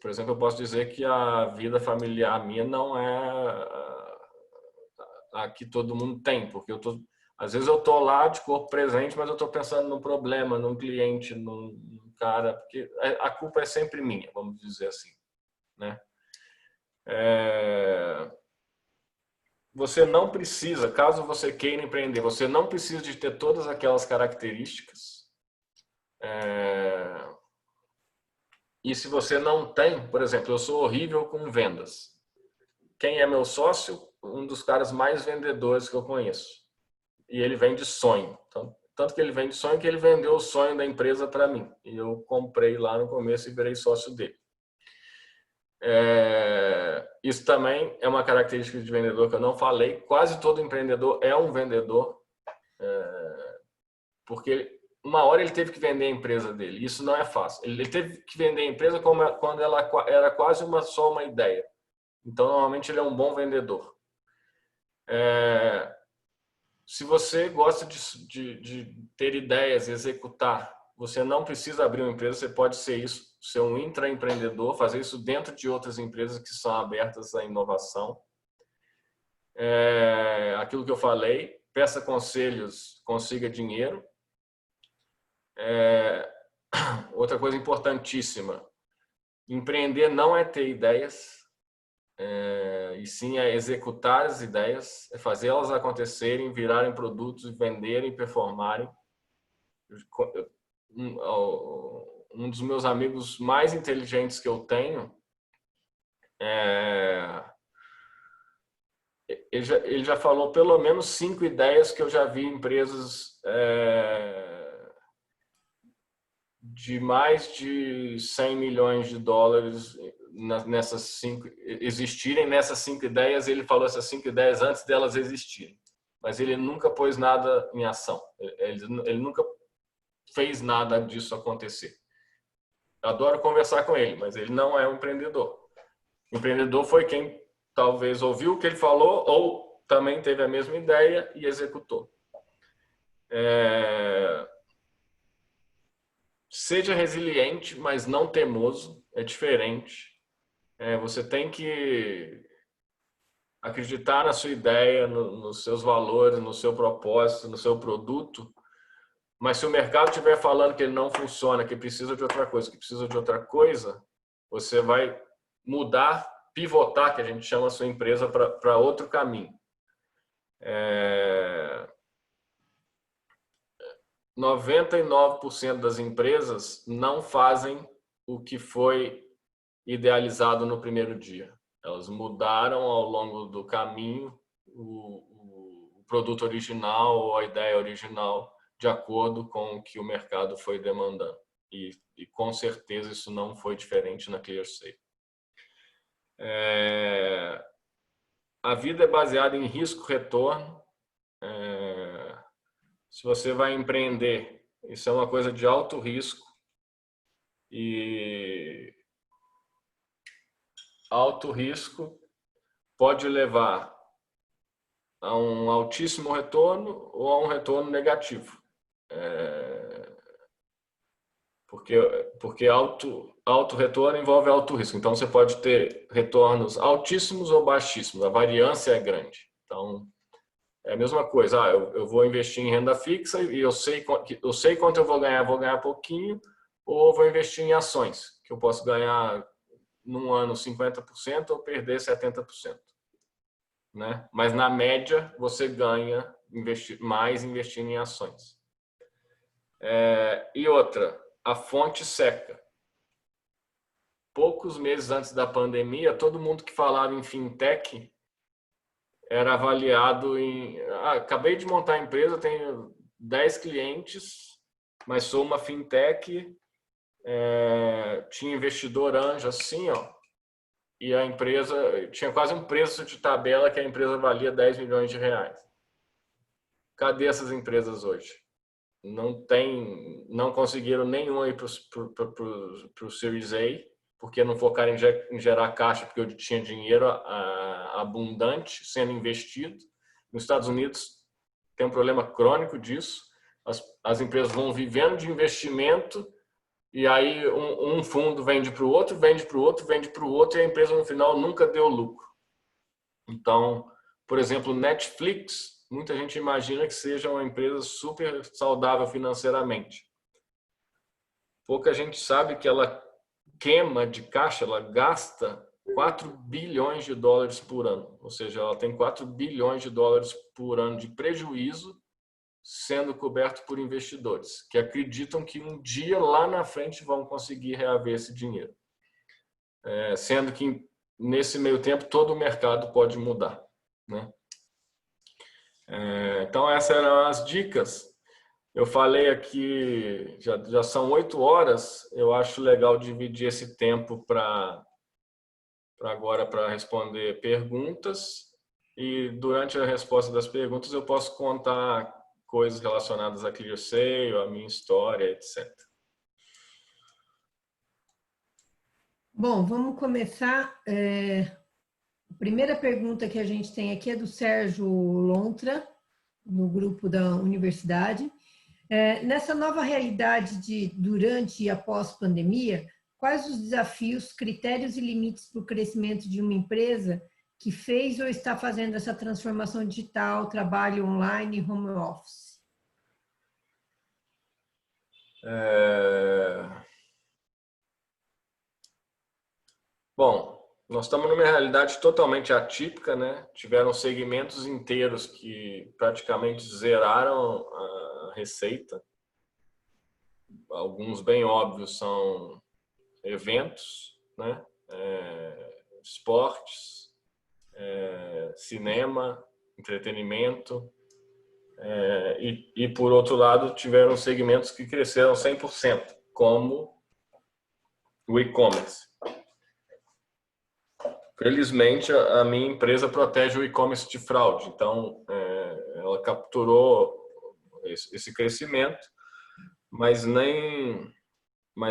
por exemplo, eu posso dizer que a vida familiar minha não é a que todo mundo tem, porque às vezes eu estou lá de corpo presente, mas eu estou pensando no problema, num cliente, num cara, porque a culpa é sempre minha, vamos dizer assim, né? Você não precisa, caso você queira empreender, você não precisa de ter todas aquelas características. E se você não tem, por exemplo, eu sou horrível com vendas. Quem é meu sócio? Um dos caras mais vendedores que eu conheço. E ele vende sonho. Então, tanto que ele vende sonho que ele vendeu o sonho da empresa para mim. E eu comprei lá no começo e virei sócio dele. Isso também é uma característica de vendedor que eu não falei. Quase todo empreendedor é um vendedor, porque uma hora ele teve que vender a empresa dele. Isso não é fácil. Ele teve que vender a empresa quando ela era quase só uma ideia. Então, normalmente, ele é um bom vendedor. Se você gosta de ter ideias, executar, você não precisa abrir uma empresa, você pode ser isso, ser um intraempreendedor, fazer isso dentro de outras empresas que são abertas à inovação. Aquilo que eu falei, peça conselhos, consiga dinheiro. Outra coisa importantíssima, empreender não é ter ideias, e sim é executar as ideias, é fazê-las acontecerem, virarem produtos, venderem, performarem. Um dos meus amigos mais inteligentes que eu tenho, ele já falou pelo menos 5 ideias que eu já vi em empresas de mais de 100 milhões de dólares existirem nessas 5 ideias. Ele falou essas 5 ideias antes delas existirem, mas ele nunca pôs nada em ação, ele nunca fez nada disso acontecer. Eu adoro conversar com ele, mas ele não é um empreendedor. O empreendedor foi quem talvez ouviu o que ele falou ou também teve a mesma ideia e executou. Seja resiliente, mas não temoso, é diferente. Você tem que acreditar na sua ideia, nos seus valores, no seu propósito, no seu produto. Mas se o mercado estiver falando que ele não funciona, que precisa de outra coisa, você vai mudar, pivotar, que a gente chama a sua empresa, para outro caminho. 99% das empresas não fazem o que foi idealizado no primeiro dia. Elas mudaram ao longo do caminho o produto original ou a ideia original de acordo com o que o mercado foi demandando. E com certeza isso não foi diferente na ClearSale. A vida é baseada em risco-retorno. Se você vai empreender, isso é uma coisa de alto risco. E alto risco pode levar a um altíssimo retorno ou a um retorno negativo. Porque alto retorno envolve alto risco. Então, você pode ter retornos altíssimos ou baixíssimos. A variância é grande. Então, é a mesma coisa. Eu vou investir em renda fixa e eu sei quanto eu vou ganhar pouquinho, ou eu vou investir em ações, que eu posso ganhar num ano 50% ou perder 70%. Né? Mas, na média, você ganha mais investindo em ações. E outra, a fonte seca. Poucos meses antes da pandemia, todo mundo que falava em fintech era avaliado em... acabei de montar a empresa, tenho 10 clientes, mas sou uma fintech, tinha investidor anjo assim, e a empresa tinha quase um preço de tabela que a empresa valia 10 milhões de reais. Cadê essas empresas hoje? Não conseguiram nenhum ir para o Series A, porque não focaram em gerar caixa, porque eu tinha dinheiro abundante sendo investido. Nos Estados Unidos tem um problema crônico disso. As empresas vão vivendo de investimento e aí um fundo vende para o outro, vende para o outro, vende para o outro, e a empresa no final nunca deu lucro. Então, por exemplo, Netflix, muita gente imagina que seja uma empresa super saudável financeiramente. Pouca gente sabe que ela queima de caixa, ela gasta 4 bilhões de dólares por ano. Ou seja, ela tem 4 bilhões de dólares por ano de prejuízo sendo coberto por investidores, que acreditam que um dia lá na frente vão conseguir reaver esse dinheiro. Sendo que nesse meio tempo todo o mercado pode mudar. Né? Então essas eram as dicas. Eu falei aqui, já são 8 horas, eu acho legal dividir esse tempo para agora para responder perguntas, e durante a resposta das perguntas eu posso contar coisas relacionadas a ClearSale, a minha história, etc. Bom, vamos começar. A primeira pergunta que a gente tem aqui é do Sérgio Lontra, no grupo da universidade. Nessa nova realidade de durante e após pandemia, quais os desafios, critérios e limites para o crescimento de uma empresa que fez ou está fazendo essa transformação digital, trabalho online e home office? Bom, nós estamos numa realidade totalmente atípica, né? Tiveram segmentos inteiros que praticamente zeraram a receita. Alguns bem óbvios são eventos, né? Esportes, cinema, entretenimento. E, por outro lado, tiveram segmentos que cresceram 100%, como o e-commerce. Felizmente, a minha empresa protege o e-commerce de fraude, então ela capturou esse crescimento, mas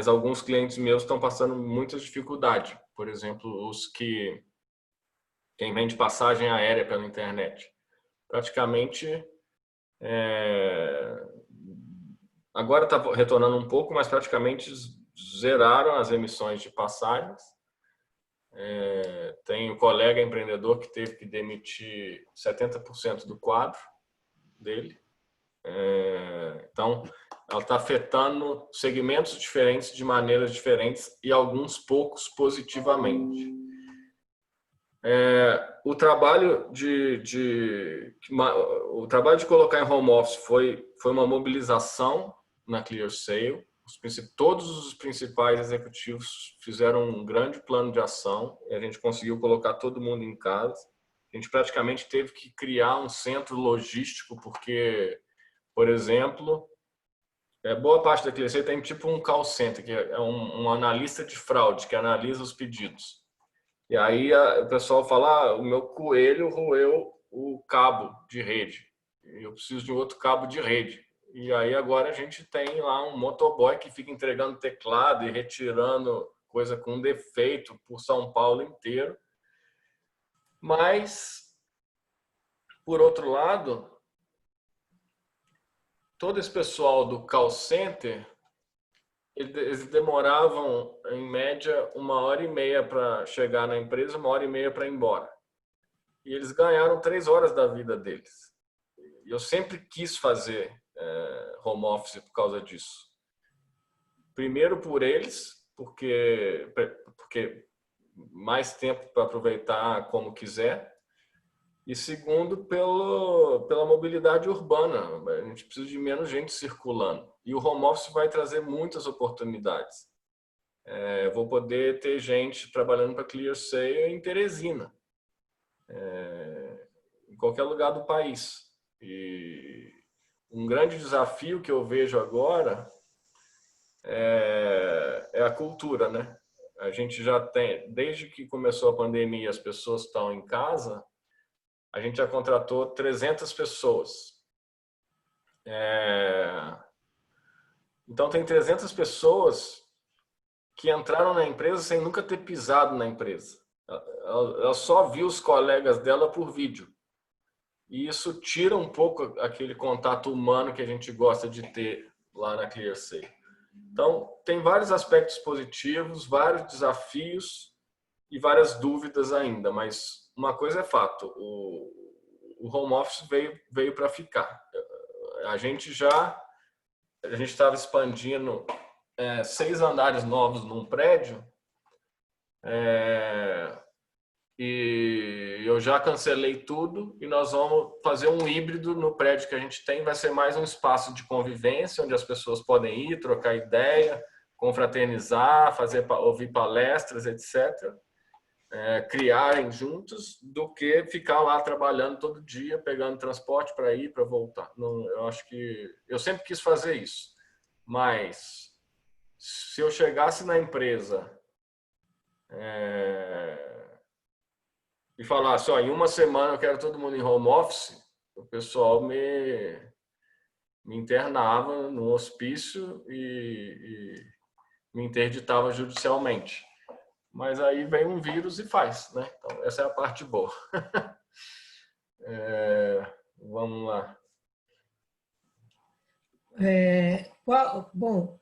alguns clientes meus estão passando muita dificuldade. Por exemplo, quem vende passagem aérea pela internet, praticamente agora está retornando um pouco, mas praticamente zeraram as emissões de passagens. Tem um colega empreendedor que teve que demitir 70% do quadro dele. Então, ela está afetando segmentos diferentes de maneiras diferentes e alguns poucos positivamente. O trabalho de colocar em home office foi uma mobilização na ClearSale. Todos os principais executivos fizeram um grande plano de ação e a gente conseguiu colocar todo mundo em casa. A gente praticamente teve que criar um centro logístico porque, por exemplo, boa parte da ClearSale tem tipo um call center, que é um analista de fraude que analisa os pedidos. E aí o pessoal fala, o meu coelho roeu o cabo de rede, eu preciso de um outro cabo de rede. E aí agora a gente tem lá um motoboy que fica entregando teclado e retirando coisa com defeito por São Paulo inteiro. Mas, por outro lado, todo esse pessoal do call center, eles demoravam, em média, 1h30 para chegar na empresa, 1h30 para ir embora. E eles ganharam 3 horas da vida deles. E eu sempre quis fazer home office por causa disso. Primeiro por eles, porque mais tempo para aproveitar como quiser. E segundo, pela mobilidade urbana. A gente precisa de menos gente circulando. E o home office vai trazer muitas oportunidades. Vou poder ter gente trabalhando para ClearSale em Teresina, em qualquer lugar do país. E um grande desafio que eu vejo agora é a cultura, né? A gente já tem, desde que começou a pandemia, as pessoas estão em casa, a gente já contratou 300 pessoas. Então, tem 300 pessoas que entraram na empresa sem nunca ter pisado na empresa. Ela só viu os colegas dela por vídeo. E isso tira um pouco aquele contato humano que a gente gosta de ter lá na ClearSale. Então, tem vários aspectos positivos, vários desafios e várias dúvidas ainda, mas uma coisa é fato, o home office veio para ficar. A gente estava expandindo 6 andares novos num prédio, e eu já cancelei tudo e nós vamos fazer um híbrido no prédio que a gente tem. Vai ser mais um espaço de convivência, onde as pessoas podem ir, trocar ideia, confraternizar, ouvir palestras, etc. Criarem juntos, do que ficar lá trabalhando todo dia, pegando transporte para ir, para voltar. Não, eu acho que eu sempre quis fazer isso, mas se eu chegasse na empresa e falasse, ó, em uma semana eu quero todo mundo em home office, o pessoal me internava no hospício e me interditava judicialmente. Mas aí vem um vírus e faz, né? Então, essa é a parte boa. Vamos lá. Bom,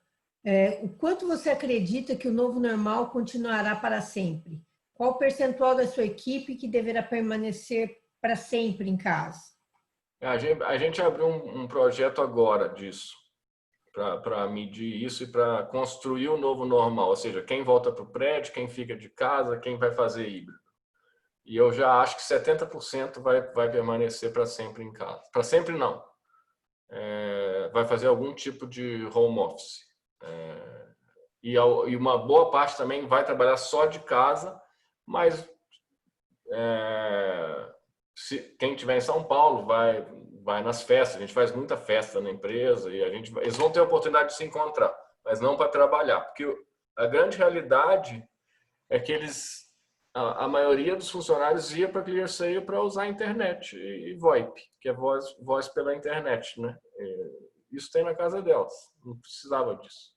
o quanto você acredita que o novo normal continuará para sempre? Qual o percentual da sua equipe que deverá permanecer para sempre em casa? A gente abriu um projeto agora disso, para medir isso e para construir o novo normal, ou seja, quem volta para o prédio, quem fica de casa, quem vai fazer híbrido. E eu já acho que 70% vai permanecer para sempre em casa. Para sempre não. Vai fazer algum tipo de home office. E uma boa parte também vai trabalhar só de casa, mas quem estiver em São Paulo vai nas festas. A gente faz muita festa na empresa e eles vão ter a oportunidade de se encontrar, mas não para trabalhar, porque a grande realidade é que a maioria dos funcionários ia para ClearSale para usar a internet e VoIP, que é voz pela internet, né? Isso tem na casa delas, não precisava disso.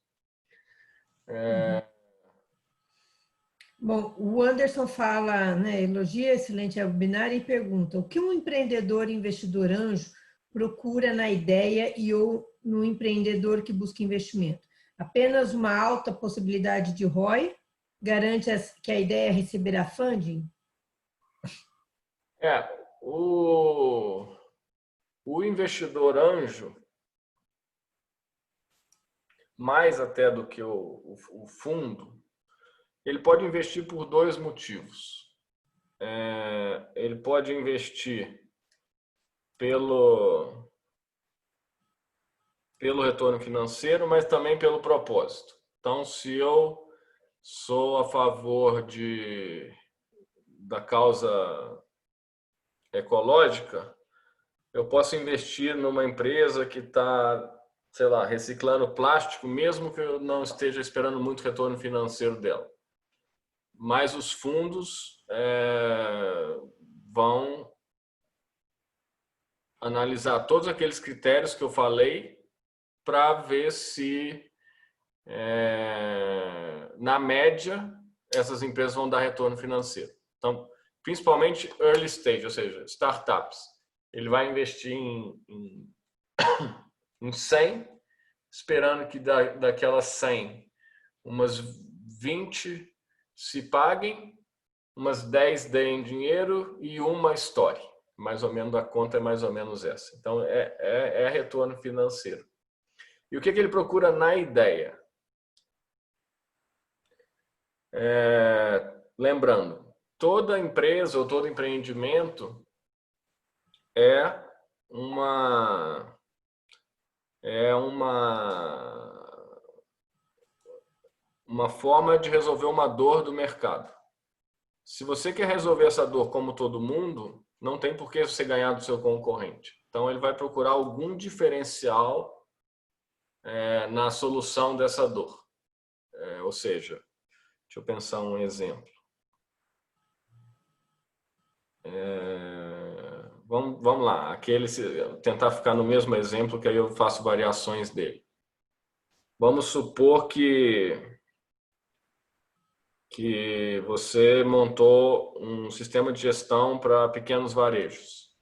Bom, o Anderson fala, né, elogia excelente webinar e pergunta: o que um empreendedor investidor anjo procura na ideia e ou no empreendedor que busca investimento? Apenas uma alta possibilidade de ROI garante que a ideia receberá funding? O investidor anjo, mais até do que o fundo, ele pode investir por dois motivos. Ele pode investir pelo retorno financeiro, mas também pelo propósito. Então, se eu sou a favor da causa ecológica, eu posso investir numa empresa que está, sei lá, reciclando plástico, mesmo que eu não esteja esperando muito retorno financeiro dela. Mas os fundos vão analisar todos aqueles critérios que eu falei para ver se, na média, essas empresas vão dar retorno financeiro. Então, principalmente early stage, ou seja, startups. Ele vai investir em 100, esperando que daquelas 100, umas 20 se paguem, umas 10 deem dinheiro e uma estoure. Mais ou menos, a conta é mais ou menos essa. Então, é retorno financeiro. E o que ele procura na ideia? Lembrando, toda empresa ou todo empreendimento é uma forma de resolver uma dor do mercado. Se você quer resolver essa dor como todo mundo, não tem por que você ganhar do seu concorrente. Então, ele vai procurar algum diferencial na solução dessa dor. Ou seja, deixa eu pensar um exemplo. Vamos lá, tentar ficar no mesmo exemplo, que aí eu faço variações dele. Vamos supor que você montou um sistema de gestão para pequenos varejos.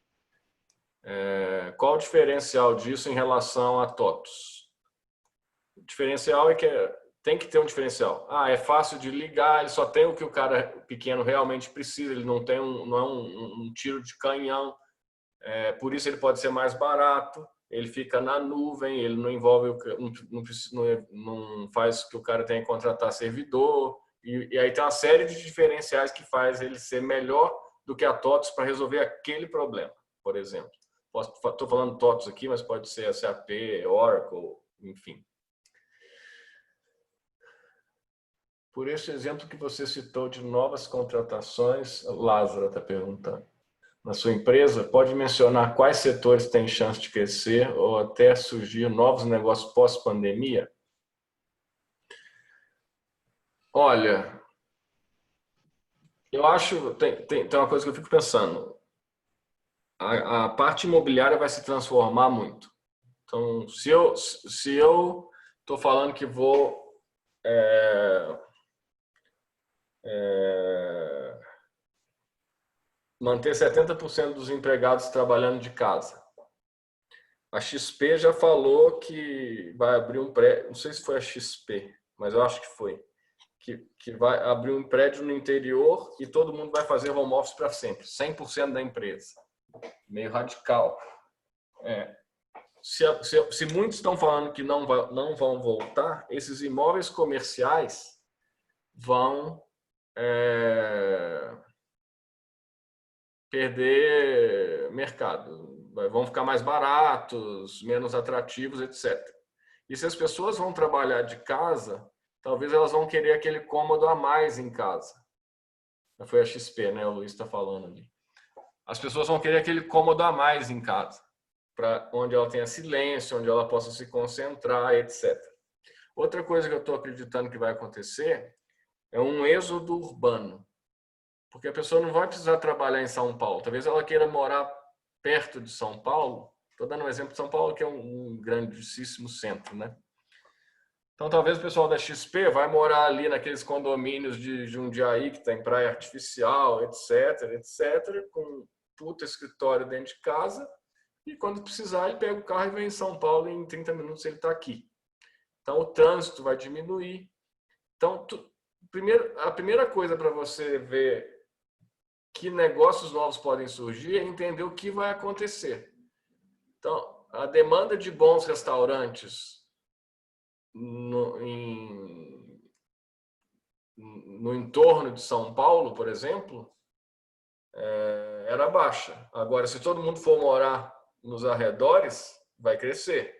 Qual o diferencial disso em relação a TOTOS? O diferencial é que tem que ter um diferencial. É fácil de ligar, ele só tem o que o cara pequeno realmente precisa, ele não tem não é um tiro de canhão, por isso ele pode ser mais barato, ele fica na nuvem, ele não envolve, não faz que o cara tenha que contratar servidor, e aí tem uma série de diferenciais que faz ele ser melhor do que a TOTOS para resolver aquele problema, por exemplo. Estou falando TOTOS aqui, mas pode ser SAP, Oracle, enfim. Por esse exemplo que você citou de novas contratações, Lázaro está perguntando, na sua empresa, pode mencionar quais setores têm chance de crescer ou até surgir novos negócios pós-pandemia? Olha, Eu acho, tem uma coisa que eu fico pensando. A parte imobiliária vai se transformar muito. Então, se eu estou falando que vou manter 70% dos empregados trabalhando de casa. A XP já falou que vai abrir um prédio, não sei se foi a XP, mas eu acho que foi, que vai abrir um prédio no interior e todo mundo vai fazer home office para sempre, 100% da empresa. Meio radical. Se muitos estão falando que não vão voltar, esses imóveis comerciais vão perder mercado, vão ficar mais baratos, menos atrativos, etc. E se as pessoas vão trabalhar de casa, talvez elas vão querer aquele cômodo a mais em casa. Foi a XP, né? O Luiz está falando ali. As pessoas vão querer aquele cômodo a mais em casa, para onde ela tenha silêncio, onde ela possa se concentrar, etc. Outra coisa que eu estou acreditando que vai acontecer é um êxodo urbano. Porque a pessoa não vai precisar trabalhar em São Paulo. Talvez ela queira morar perto de São Paulo. Estou dando um exemplo de São Paulo, que é um grandíssimo centro, né? Então, talvez o pessoal da XP vai morar ali naqueles condomínios de Jundiaí, que tem praia artificial, etc., etc., com um puta escritório dentro de casa. E quando precisar, ele pega o carro e vem em São Paulo e em 30 minutos ele está aqui. Então, o trânsito vai diminuir. Então, a primeira coisa para você ver que negócios novos podem surgir é entender o que vai acontecer. Então, a demanda de bons restaurantes no entorno de São Paulo, por exemplo, era baixa. Agora, se todo mundo for morar nos arredores, vai crescer.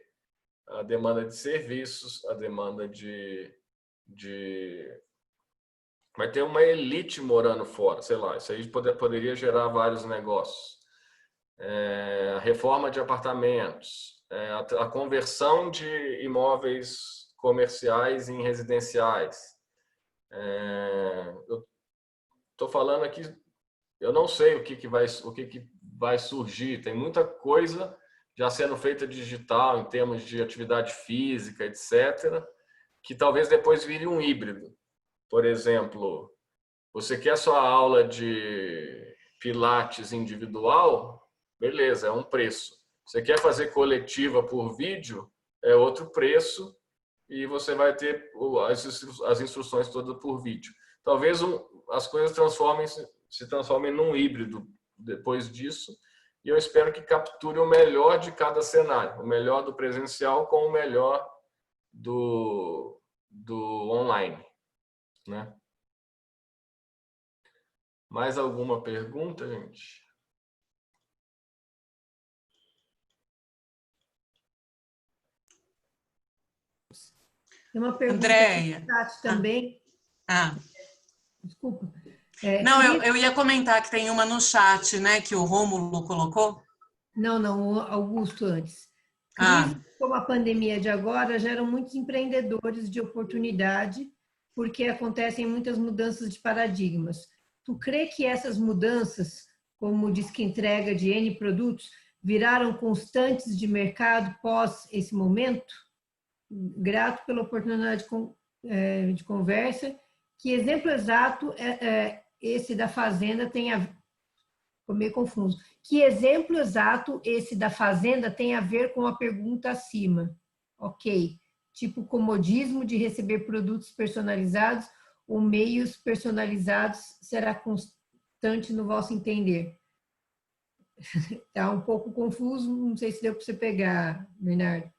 A demanda de serviços, a demanda vai ter uma elite morando fora, sei lá, isso aí poderia gerar vários negócios. A reforma de apartamentos, a conversão de imóveis comerciais em residenciais. Eu estou falando aqui, eu não sei o que vai surgir, tem muita coisa já sendo feita digital em termos de atividade física, etc., que talvez depois vire um híbrido. Por exemplo, você quer sua aula de Pilates individual? Beleza, é um preço. Você quer fazer coletiva por vídeo? É outro preço e você vai ter as instruções todas por vídeo. Talvez as coisas se transformem num híbrido depois disso e eu espero que capture o melhor de cada cenário, o melhor do presencial com o melhor do online. Né? Mais alguma pergunta, gente? Tem uma pergunta Andréia. no chat também. Desculpa. Não, eu ia comentar que tem uma no chat, né, que o Rômulo colocou. Não, o Augusto antes. Crises como a pandemia de agora geram muitos empreendedores de oportunidade, porque acontecem muitas mudanças de paradigmas. Tu crê que essas mudanças, como diz que entrega de N produtos, viraram constantes de mercado pós esse momento? Grato pela oportunidade de conversa. Que exemplo exato esse da Fazenda tem a ver? Ficou meio confuso. Que exemplo exato esse da Fazenda tem a ver com a pergunta acima? Ok. Tipo comodismo de receber produtos personalizados ou meios personalizados será constante no vosso entender? Está um pouco confuso, não sei se deu para você pegar, Bernardo.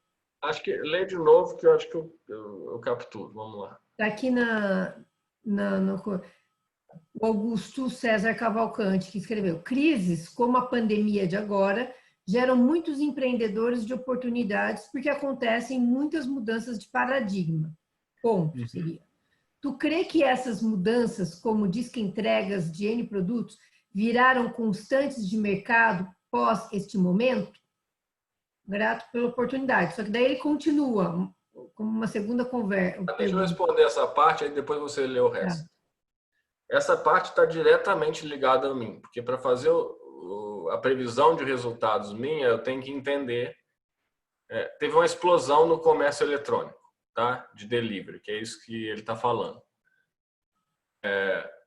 Acho que lê de novo que eu acho que eu capturo. Vamos lá. Está aqui o Augusto César Cavalcante, que escreveu: crises como a pandemia de agora geram muitos empreendedores de oportunidades porque acontecem muitas mudanças de paradigma. Ponto, seria. Tu crê que essas mudanças, como diz que entregas de N produtos, viraram constantes de mercado pós este momento? Grato pela oportunidade. Só que daí ele continua como uma segunda conversa. Deixa eu responder essa parte, aí depois você lê o resto. essa parte está diretamente ligada a mim, porque para fazer a previsão de resultados minha, eu tenho que entender. Teve uma explosão no comércio eletrônico, tá? De delivery, que é isso que ele está falando.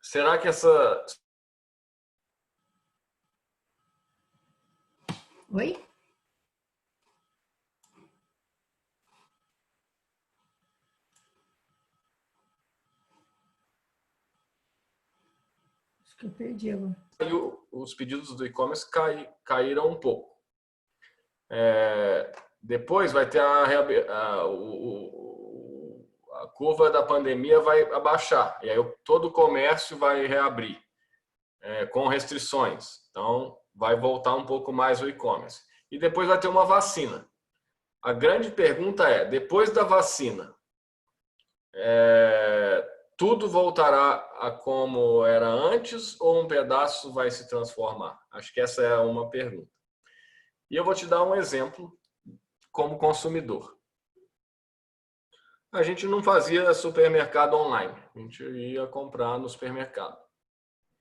Será que essa... Oi? Acho que eu perdi agora. Os pedidos do e-commerce caíram um pouco. Depois vai ter a curva da pandemia vai abaixar, e aí todo o comércio vai reabrir, com restrições. Então, vai voltar um pouco mais o e-commerce. E depois vai ter uma vacina. A grande pergunta é, depois da vacina, tudo voltará a como era antes ou um pedaço vai se transformar? Acho que essa é uma pergunta. E eu vou te dar um exemplo como consumidor. A gente não fazia supermercado online, a gente ia comprar no supermercado.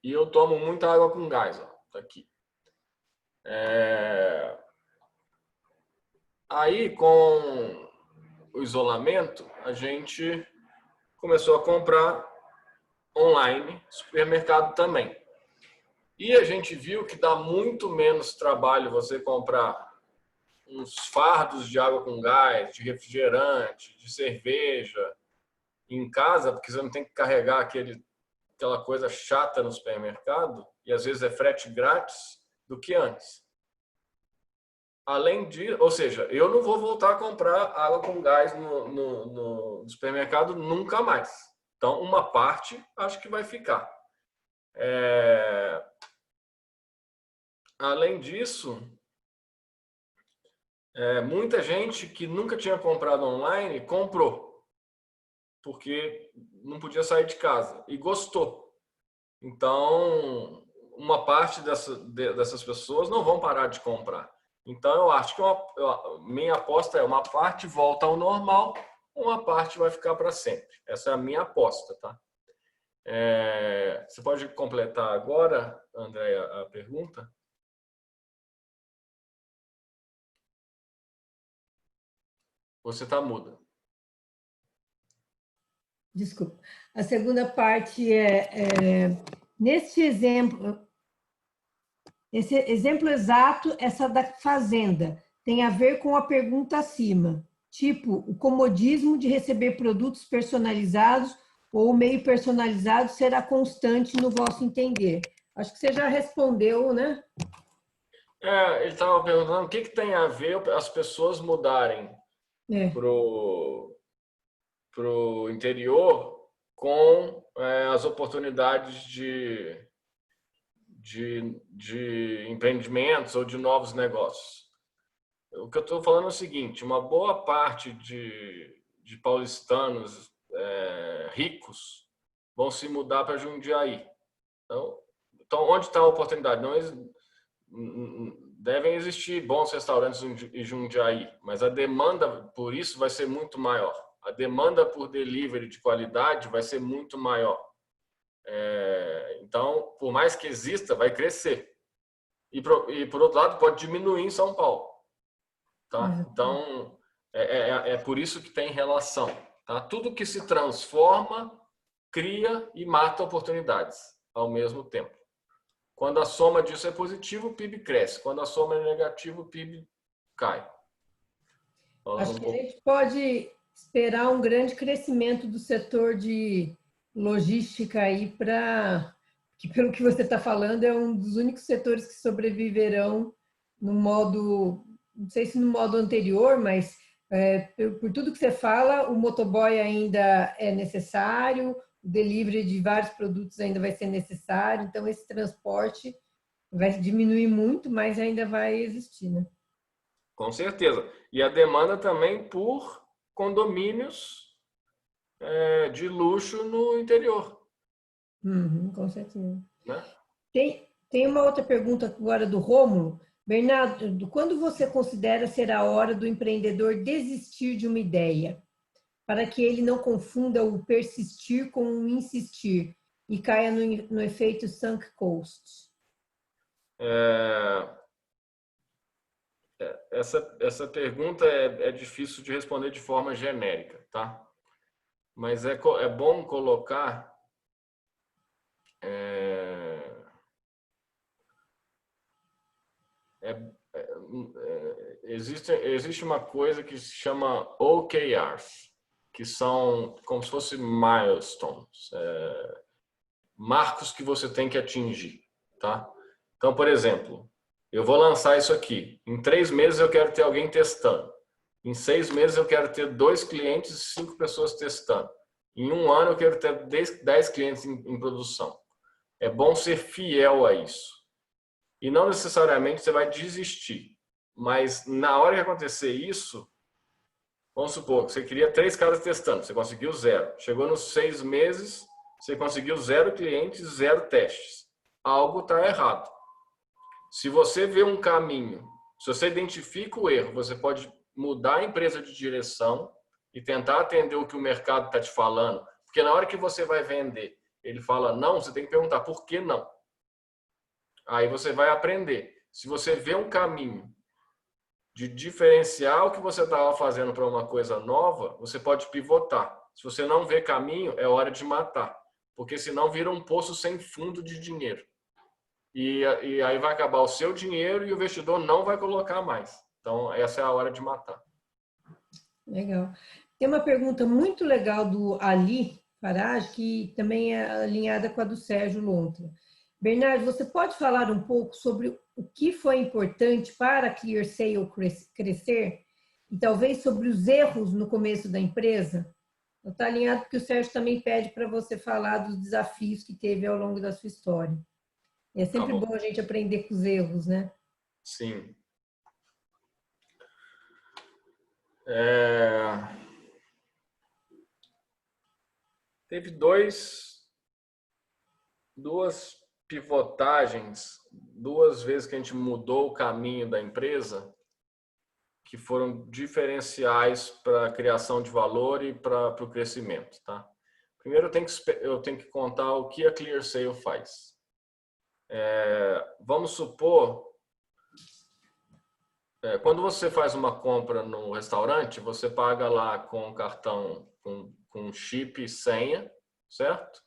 E eu tomo muita água com gás, ó, tá aqui. Aí, com o isolamento, a gente começou a comprar online, supermercado também. E a gente viu que dá muito menos trabalho você comprar uns fardos de água com gás, de refrigerante, de cerveja em casa, porque você não tem que carregar aquela coisa chata no supermercado, e às vezes é frete grátis, do que antes. Além disso, ou seja, eu não vou voltar a comprar água com gás no supermercado nunca mais. Então, uma parte acho que vai ficar. Além disso, muita gente que nunca tinha comprado online comprou, porque não podia sair de casa e gostou. Então, uma parte dessas pessoas não vão parar de comprar. Então, eu acho que minha aposta é uma parte volta ao normal, uma parte vai ficar para sempre. Essa é a minha aposta, tá? Você pode completar agora, André, a pergunta? Você está muda. Desculpa. A segunda parte nesse exemplo, esse exemplo exato, essa da fazenda, tem a ver com a pergunta acima, tipo o comodismo de receber produtos personalizados ou o meio personalizado será constante no vosso entender. Acho que você já respondeu, né? Ele estava perguntando o que tem a ver as pessoas mudarem pro interior com as oportunidades de empreendimentos ou de novos negócios. O que eu estou falando é o seguinte, uma boa parte de paulistanos ricos vão se mudar para Jundiaí. Então, onde está a oportunidade? Devem existir bons restaurantes em Jundiaí, mas a demanda por isso vai ser muito maior. A demanda por delivery de qualidade vai ser muito maior. Então, por mais que exista, vai crescer. E por outro lado, pode diminuir em São Paulo. Tá? Então, é por isso que tem relação. Tá? Tudo que se transforma, cria e mata oportunidades ao mesmo tempo. Quando a soma disso é positiva, o PIB cresce. Quando a soma é negativa, o PIB cai. Acho que a gente pode esperar um grande crescimento do setor de logística aí que pelo que você está falando é um dos únicos setores que sobreviverão no modo, não sei se no modo anterior, mas por tudo que você fala, o motoboy ainda é necessário, o delivery de vários produtos ainda vai ser necessário, então esse transporte vai diminuir muito, mas ainda vai existir, né? Com certeza. E a demanda também por condomínios de luxo no interior. Com certeza. Né? Tem uma outra pergunta agora do Rômulo. Bernardo, quando você considera ser a hora do empreendedor desistir de uma ideia, para que ele não confunda o persistir com o insistir? e caia no efeito sunk cost? Essa pergunta é difícil de responder de forma genérica, tá? Mas é bom colocar existe uma coisa que se chama OKRs, que são como se fossem milestones, marcos que você tem que atingir, tá? Então, por exemplo, eu vou lançar isso aqui. Em 3 meses eu quero ter alguém testando. Em 6 meses eu quero ter 2 clientes e 5 pessoas testando. Em 1 ano eu quero ter 10 clientes em produção. É bom ser fiel a isso. E não necessariamente você vai desistir. Mas na hora que acontecer isso, vamos supor que você queria 3 caras testando, você conseguiu 0. Chegou nos 6 meses, você conseguiu 0 clientes, 0 testes. Algo está errado. Se você vê um caminho, se você identifica o erro, você pode mudar a empresa de direção e tentar atender o que o mercado está te falando. Porque na hora que você vai vender, ele fala não, você tem que perguntar por que não. Aí você vai aprender. Se você vê um caminho de diferenciar o que você estava fazendo para uma coisa nova, você pode pivotar. Se você não vê caminho, é hora de matar. Porque senão vira um poço sem fundo de dinheiro. E aí vai acabar o seu dinheiro e o investidor não vai colocar mais. Então, essa é a hora de matar. Legal. Tem uma pergunta muito legal do Ali Farage, que também é alinhada com a do Sérgio Lontra. Bernardo, você pode falar um pouco sobre o que foi importante para a ClearSale crescer? E talvez sobre os erros no começo da empresa? Está alinhado porque o Sérgio também pede para você falar dos desafios que teve ao longo da sua história. É sempre bom a gente aprender com os erros, né? Sim. Teve duas pivotagens, 2 vezes que a gente mudou o caminho da empresa, que foram diferenciais para a criação de valor e para o crescimento, tá? Primeiro eu tenho que contar o que a ClearSale faz. Vamos supor, quando você faz uma compra no restaurante, você paga lá com cartão, com chip e senha, certo?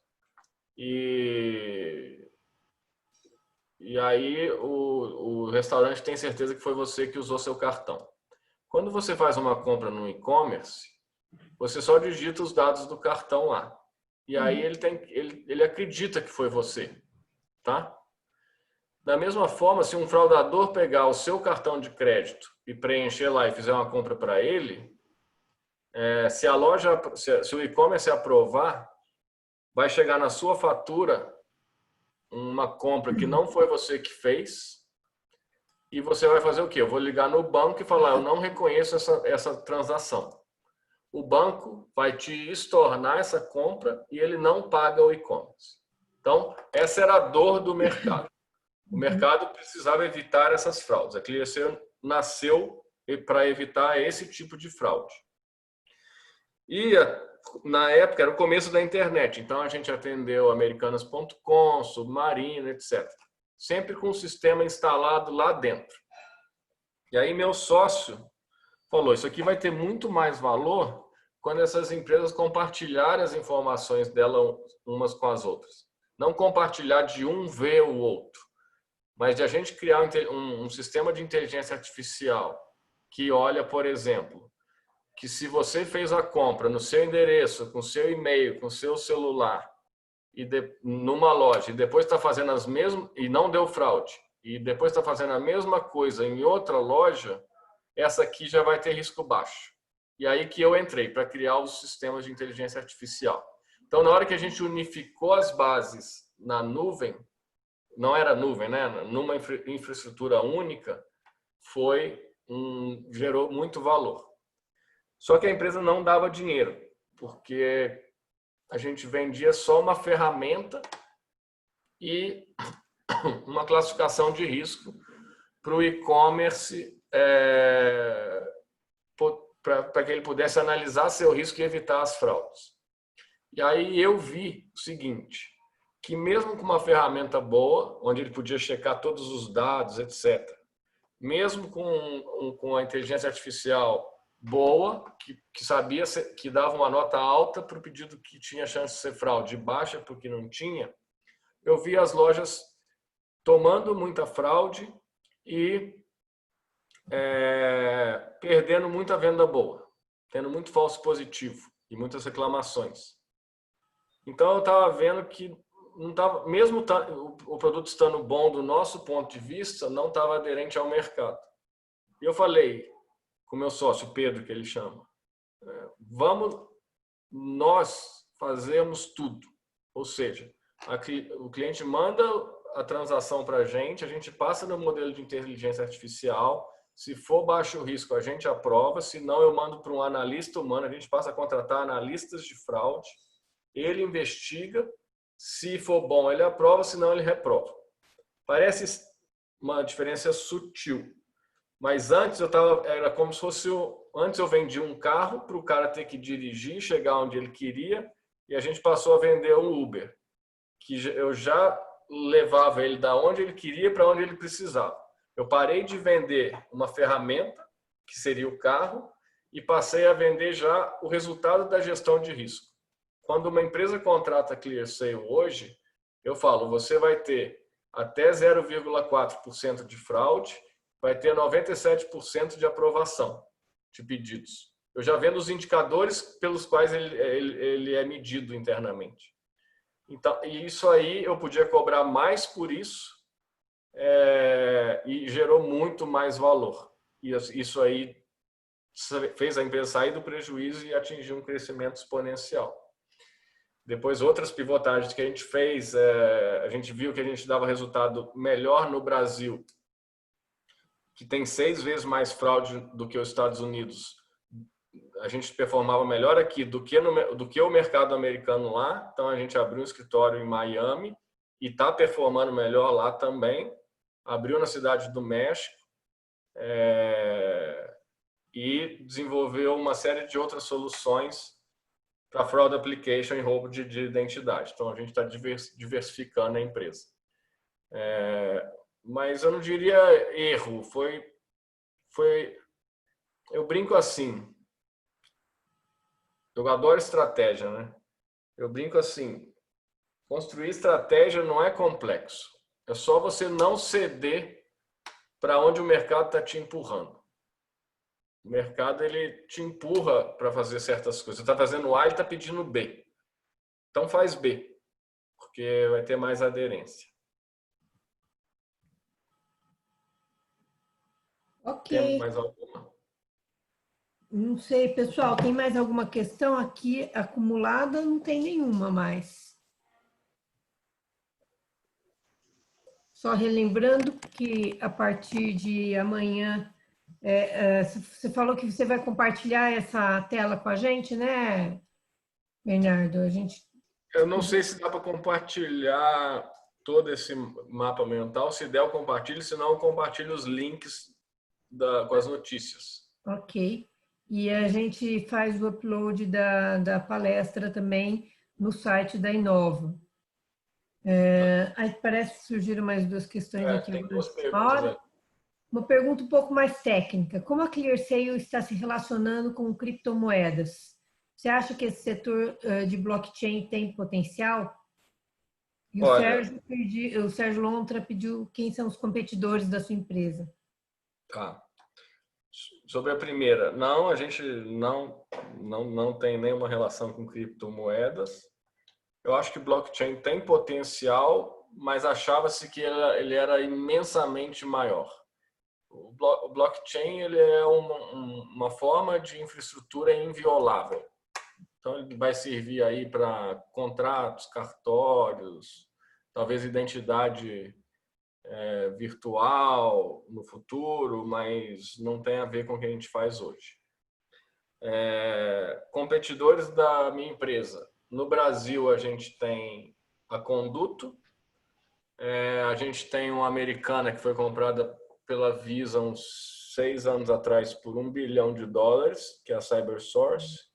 E aí o restaurante tem certeza que foi você que usou seu cartão. Quando você faz uma compra no e-commerce, você só digita os dados do cartão lá. E aí ele acredita que foi você, tá? Da mesma forma, se um fraudador pegar o seu cartão de crédito e preencher lá e fizer uma compra para ele, se o e-commerce aprovar, vai chegar na sua fatura uma compra que não foi você que fez e você vai fazer o quê? Eu vou ligar no banco e falar, eu não reconheço essa transação. O banco vai te estornar essa compra e ele não paga o e-commerce. Então, essa era a dor do mercado. O mercado precisava evitar essas fraudes. A ClearSale nasceu para evitar esse tipo de fraude. E na época era o começo da internet, então a gente atendeu americanas.com, Submarino, etc. Sempre com o sistema instalado lá dentro. E aí meu sócio falou, isso aqui vai ter muito mais valor quando essas empresas compartilharem as informações delas umas com as outras. Não compartilhar de um ver o outro, mas de a gente criar um sistema de inteligência artificial que olha, por exemplo, que se você fez a compra no seu endereço, com seu e-mail, com seu celular, numa loja, e depois está fazendo as mesmas, e não deu fraude, e depois está fazendo a mesma coisa em outra loja, essa aqui já vai ter risco baixo. E aí que eu entrei para criar os sistemas de inteligência artificial. Então, na hora que a gente unificou as bases na nuvem, não era nuvem, né? Numa infraestrutura única, gerou muito valor. Só que a empresa não dava dinheiro, porque a gente vendia só uma ferramenta e uma classificação de risco para o e-commerce, para que ele pudesse analisar seu risco e evitar as fraudes. E aí eu vi o seguinte, que mesmo com uma ferramenta boa, onde ele podia checar todos os dados, etc., mesmo com a inteligência artificial boa, que sabia que dava uma nota alta para o pedido que tinha chance de ser fraude, baixa porque não tinha, eu vi as lojas tomando muita fraude e perdendo muita venda boa, tendo muito falso positivo e muitas reclamações. Então eu estava vendo que não tava, mesmo o produto estando bom do nosso ponto de vista, não estava aderente ao mercado. E eu falei com o meu sócio, Pedro, que ele chama, nós fazemos tudo. Ou seja, o cliente manda a transação para a gente passa no modelo de inteligência artificial, se for baixo risco, a gente aprova, se não, eu mando para um analista humano, a gente passa a contratar analistas de fraude, ele investiga, se for bom, ele aprova, se não, ele reprova. Parece uma diferença sutil, mas antes era como se fosse antes eu vendia um carro para o cara ter que dirigir, chegar onde ele queria, e a gente passou a vender um Uber, que eu já levava ele da onde ele queria para onde ele precisava. Eu parei de vender uma ferramenta, que seria o carro, e passei a vender já o resultado da gestão de risco. Quando uma empresa contrata ClearSale hoje, eu falo, você vai ter até 0,4% de fraude, vai ter 97% de aprovação de pedidos. Eu já vendo os indicadores pelos quais ele é medido internamente. Então, e isso aí eu podia cobrar mais por isso e gerou muito mais valor. E isso aí fez a empresa sair do prejuízo e atingir um crescimento exponencial. Depois, outras pivotagens que a gente fez, a gente viu que a gente dava resultado melhor no Brasil, que tem 6 vezes mais fraude do que os Estados Unidos. A gente performava melhor aqui do que o mercado americano lá. Então, a gente abriu um escritório em Miami e está performando melhor lá também. Abriu na Cidade do México e desenvolveu uma série de outras soluções para fraud application e roubo de identidade. Então, a gente está diversificando a empresa. Mas eu não diria erro. Eu brinco assim. Eu adoro estratégia, né? Eu brinco assim. Construir estratégia não é complexo. É só você não ceder para onde o mercado está te empurrando. O mercado ele te empurra para fazer certas coisas. Você está fazendo A e está pedindo B. Então faz B, porque vai ter mais aderência. Ok. Temos mais alguma? Não sei, pessoal, tem mais alguma questão aqui acumulada? Não tem nenhuma mais. Só relembrando que a partir de amanhã, você falou que você vai compartilhar essa tela com a gente, né, Bernardo? Eu não sei se dá para compartilhar todo esse mapa mental. Se der, eu compartilho. Se não, eu compartilho os links com as notícias. Ok. E a gente faz o upload da palestra também no site da Inova. Aí parece que surgiram mais 2 questões aqui. Tem 2 perguntas aí. Uma pergunta um pouco mais técnica. Como a ClearSale está se relacionando com criptomoedas? Você acha que esse setor de blockchain tem potencial? E o Sérgio Lontra pediu quem são os competidores da sua empresa. Tá. Sobre a primeira, não, a gente não tem nenhuma relação com criptomoedas. Eu acho que blockchain tem potencial, mas achava-se que ele era imensamente maior. O blockchain ele é uma forma de infraestrutura inviolável. Então, ele vai servir aí para contratos, cartórios, talvez identidade virtual no futuro, mas não tem a ver com o que a gente faz hoje. Competidores da minha empresa. No Brasil, a gente tem a Conduto, a gente tem uma americana que foi comprada pela Visa uns 6 anos atrás por $1 bilhão, que é a CyberSource.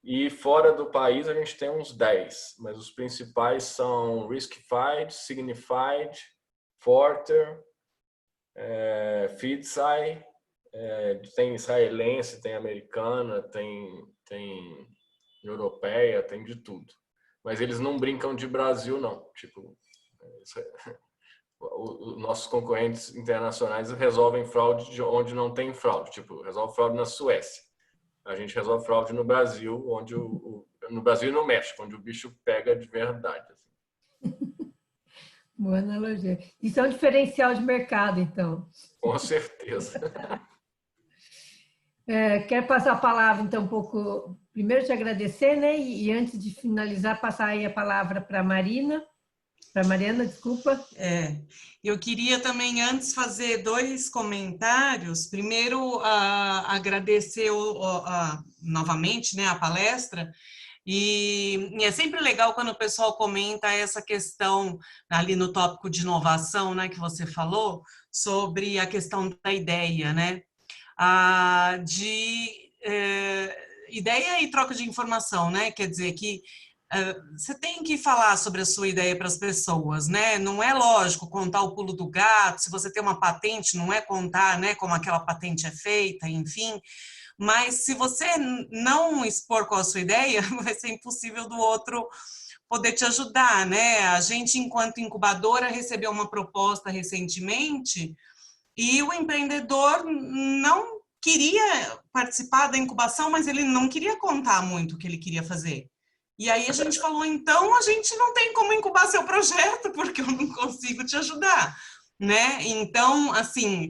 E fora do país a gente tem uns 10, mas os principais são Riskified, Signified, Forter, Feedsci, tem israelense, tem americana, tem europeia, tem de tudo. Mas eles não brincam de Brasil, não. Tipo, os nossos concorrentes internacionais resolvem fraude de onde não tem fraude. Tipo, resolve fraude na Suécia. A gente resolve fraude no Brasil, no Brasil e no México, onde o bicho pega de verdade. Assim. Boa analogia. Isso é um diferencial de mercado, então. Com certeza. Quero passar a palavra, então, um pouco... Primeiro, te agradecer, né? E antes de finalizar, passar aí a palavra para a Marina. Para a Mariana, desculpa. Eu queria também antes fazer 2 comentários. Primeiro, agradecer novamente, né, a palestra. E é sempre legal quando o pessoal comenta essa questão ali no tópico de inovação, né, que você falou, sobre a questão da ideia, né? Ideia e troca de informação, né? Quer dizer que você tem que falar sobre a sua ideia para as pessoas, né? Não é lógico contar o pulo do gato, se você tem uma patente, não é contar, né, como aquela patente é feita, enfim. Mas se você não expor qual a sua ideia, vai ser impossível do outro poder te ajudar, né? A gente, enquanto incubadora, recebeu uma proposta recentemente e o empreendedor não queria participar da incubação, mas ele não queria contar muito o que ele queria fazer. E aí a gente falou, então a gente não tem como incubar seu projeto, porque eu não consigo te ajudar, né? Então, assim,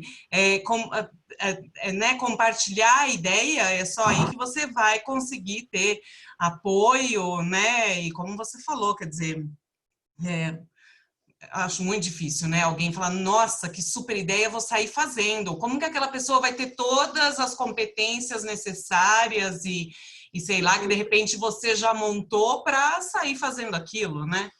né, compartilhar a ideia é só aí que você vai conseguir ter apoio, né? E como você falou, quer dizer, acho muito difícil, né? Alguém falar, nossa, que super ideia, vou sair fazendo. Como que aquela pessoa vai ter todas as competências necessárias e sei lá, que de repente você já montou para sair fazendo aquilo, né?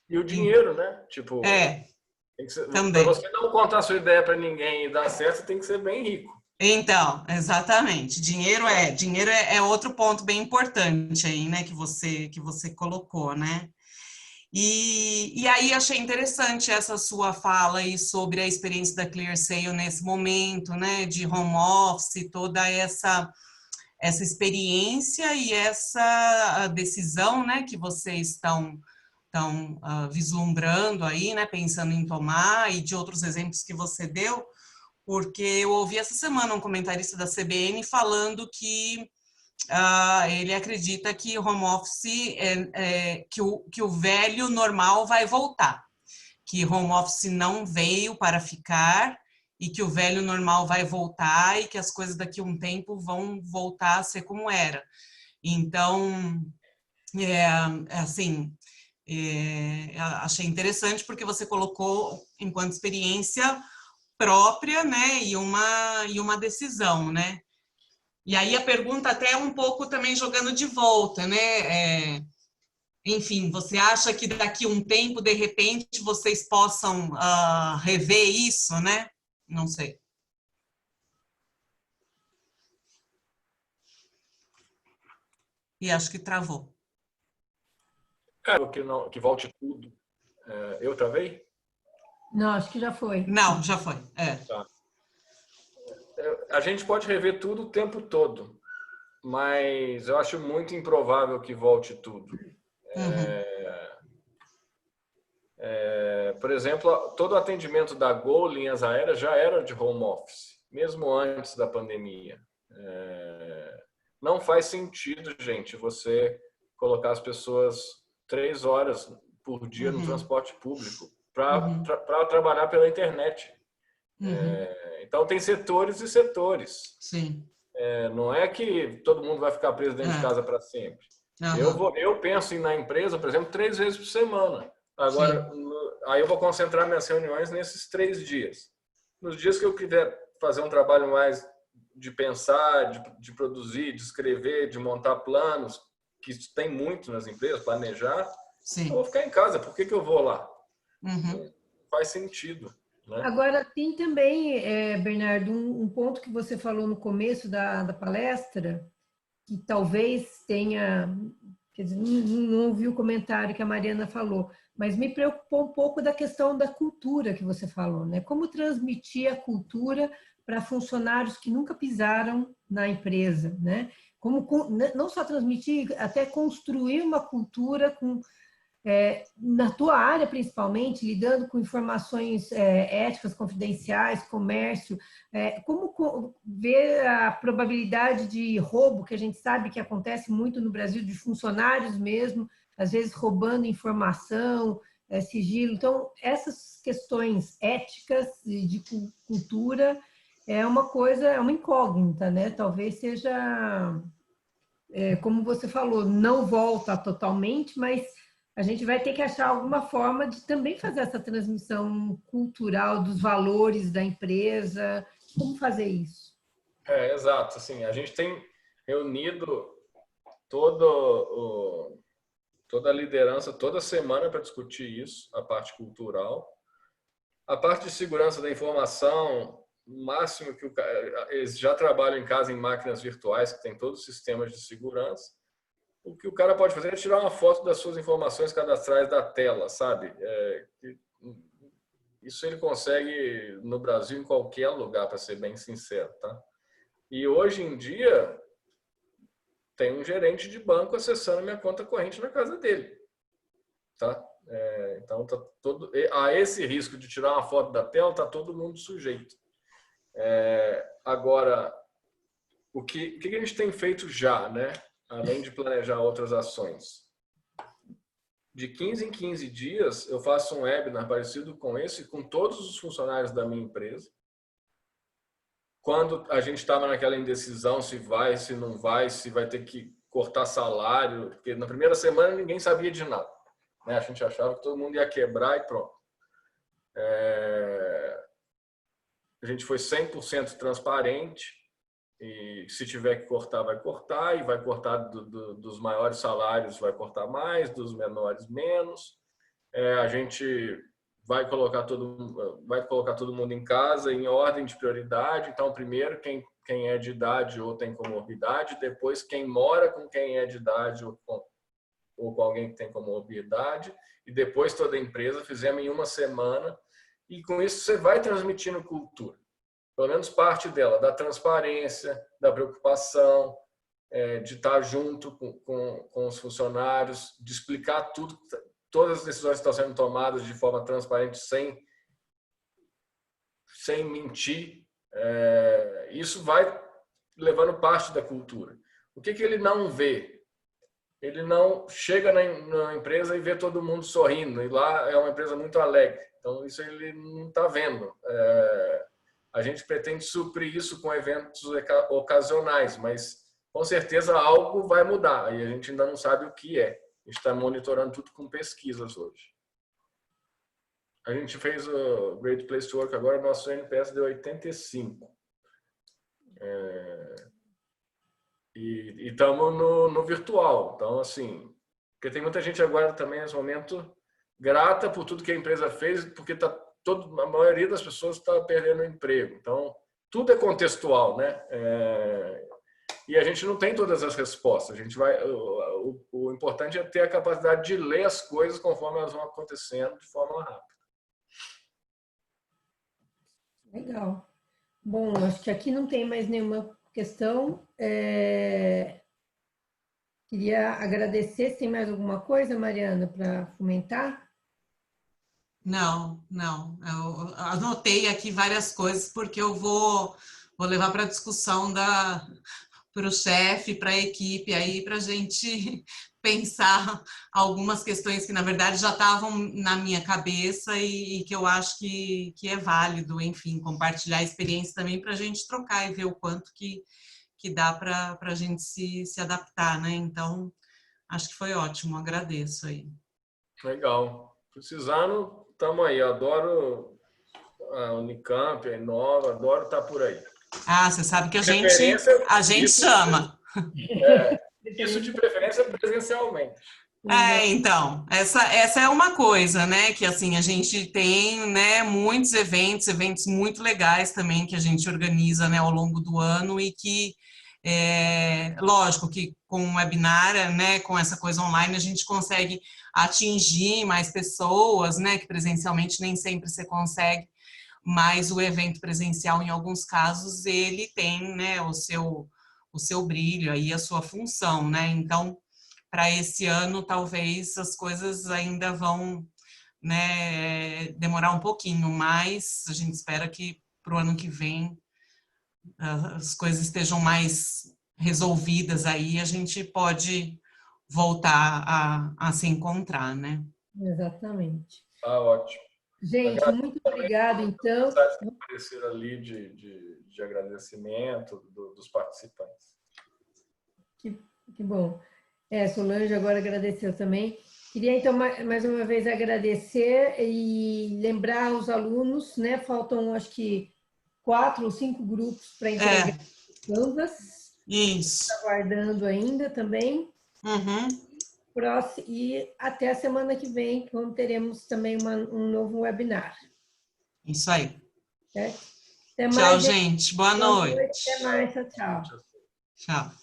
E o dinheiro, né? Tipo, para você não contar a sua ideia para ninguém e dar certo, você tem que ser bem rico. Então, exatamente. Dinheiro é outro ponto bem importante aí, né? Que você colocou, né? E aí achei interessante essa sua fala aí sobre a experiência da ClearSale nesse momento, né? De home office, toda essa experiência e essa decisão, né, que vocês estão vislumbrando aí, né, pensando em tomar, e de outros exemplos que você deu, porque eu ouvi essa semana um comentarista da CBN falando que ele acredita que home office, que o velho normal vai voltar, que home office não veio para ficar, e que o velho normal vai voltar e que as coisas daqui a um tempo vão voltar a ser como era. Então, assim, achei interessante porque você colocou enquanto experiência própria, né, e uma decisão, né. E aí a pergunta até é um pouco também jogando de volta, né, enfim, você acha que daqui a um tempo, de repente, vocês possam rever isso, né? Não sei. E acho que travou. Que volte tudo. Eu travei? Não, acho que já foi. Não, já foi. Tá. A gente pode rever tudo o tempo todo, mas eu acho muito improvável que volte tudo. Por exemplo, todo o atendimento da Gol, linhas aéreas, já era de home office, mesmo antes da pandemia. Não faz sentido, gente, você colocar as pessoas 3 horas por dia no transporte público para trabalhar pela internet. Então, tem setores e setores. Sim. Não é que todo mundo vai ficar preso dentro de casa para sempre. Eu penso na empresa, por exemplo, 3 vezes por semana. Agora, aí eu vou concentrar minhas reuniões nesses 3 dias. Nos dias que eu quiser fazer um trabalho mais de pensar, de produzir, de escrever, de montar planos, que tem muito nas empresas, planejar, eu vou ficar em casa. Por que eu vou lá? Não faz sentido. Né? Agora, tem também, Bernardo, um ponto que você falou no começo da palestra, que talvez tenha, quer dizer, não ouvi o comentário que a Mariana falou, mas me preocupou um pouco da questão da cultura que você falou, né? Como transmitir a cultura para funcionários que nunca pisaram na empresa, né? Como não só transmitir, até construir uma cultura com na tua área principalmente, lidando com informações éticas, confidenciais, comércio, como ver a probabilidade de roubo, que a gente sabe que acontece muito no Brasil, de funcionários mesmo, às vezes roubando informação, sigilo. Então, essas questões éticas e de cultura é uma coisa, é uma incógnita, né? Talvez seja, como você falou, não volta totalmente, mas a gente vai ter que achar alguma forma de também fazer essa transmissão cultural dos valores da empresa. Como fazer isso? Exato. Assim, a gente tem reunido toda a liderança toda semana para discutir isso, a parte cultural. A parte de segurança da informação, o máximo que eles já trabalham em casa em máquinas virtuais, que tem todos os sistemas de segurança. O que o cara pode fazer é tirar uma foto das suas informações cadastrais da tela, sabe? Isso ele consegue no Brasil em qualquer lugar, para ser bem sincero, tá? E hoje em dia tem um gerente de banco acessando minha conta corrente na casa dele, tá? Então tá a esse risco de tirar uma foto da tela tá todo mundo sujeito. Agora, o que a gente tem feito já, né? Além de planejar outras ações. De 15 em 15 dias, eu faço um webinar parecido com esse, com todos os funcionários da minha empresa. Quando a gente estava naquela indecisão, se vai, se não vai, se vai ter que cortar salário, porque na primeira semana ninguém sabia de nada, né? A gente achava que todo mundo ia quebrar e pronto. A gente foi 100% transparente. E se tiver que cortar, vai cortar, e vai cortar dos maiores salários, vai cortar mais, dos menores menos. A gente vai colocar todo mundo em casa em ordem de prioridade. Então, primeiro quem é de idade ou tem comorbidade, depois quem mora com quem é de idade ou com alguém que tem comorbidade, e depois toda a empresa. Fizemos em uma semana, e com isso você vai transmitindo cultura. Pelo menos parte dela, da transparência, da preocupação, de estar junto com os funcionários, de explicar tudo, todas as decisões que estão sendo tomadas de forma transparente, sem mentir. Isso vai levando parte da cultura. O que ele não vê? Ele não chega na empresa e vê todo mundo sorrindo, e lá é uma empresa muito alegre. Então, isso ele não está vendo. A gente pretende suprir isso com eventos ocasionais, mas com certeza algo vai mudar e a gente ainda não sabe o que é. A gente está monitorando tudo com pesquisas hoje. A gente fez o Great Place to Work agora, nosso NPS deu 85. E estamos no virtual. Então, assim, porque tem muita gente agora também, nesse momento, grata por tudo que a empresa fez, porque a maioria das pessoas está perdendo o emprego. Então, tudo é contextual, né? E a gente não tem todas as respostas. A gente o importante é ter a capacidade de ler as coisas conforme elas vão acontecendo de forma rápida. Legal. Bom, acho que aqui não tem mais nenhuma questão. Queria agradecer. Tem mais alguma coisa, Mariana, para comentar? Não. Eu anotei aqui várias coisas porque eu vou levar para discussão para o chefe, para a equipe aí, para a gente pensar algumas questões que na verdade já estavam na minha cabeça e que eu acho que é válido, enfim, compartilhar a experiência também para a gente trocar e ver o quanto que dá para a gente se adaptar, né? Então, acho que foi ótimo, agradeço aí. Legal. Precisando, estamos aí. Eu adoro a Unicamp, a Inova, adoro estar por aí. Você sabe que a gente chama. Isso de preferência presencialmente. Então, essa é uma coisa, né, que assim, a gente tem, né, muitos eventos muito legais também que a gente organiza, né, ao longo do ano e que Lógico que com o webinar, né, com essa coisa online, a gente consegue atingir mais pessoas, né, que presencialmente nem sempre você consegue, mas o evento presencial, em alguns casos, ele tem, né, o seu brilho aí, a sua função, né? Então, para esse ano, talvez as coisas ainda vão, né, demorar um pouquinho, mas a gente espera que para o ano que vem as coisas estejam mais resolvidas aí, a gente pode voltar a se encontrar, né? Exatamente. Tá ótimo. Gente, Agradeço muito também obrigado, pelas então. mensagens que apareceram ali de agradecimento dos participantes. Que bom. Solange agora agradeceu também. Queria, então, mais uma vez agradecer e lembrar os alunos, né? Faltam, acho que, 4 ou 5 grupos para entregar Canvas. Isso. Aguardando ainda também. Uhum. E até a semana que vem, quando teremos também um novo webinar. Isso aí. Certo? Até Tchau, mais, gente. Boa Boa noite. noite. Até mais. Tchau, tchau. Tchau.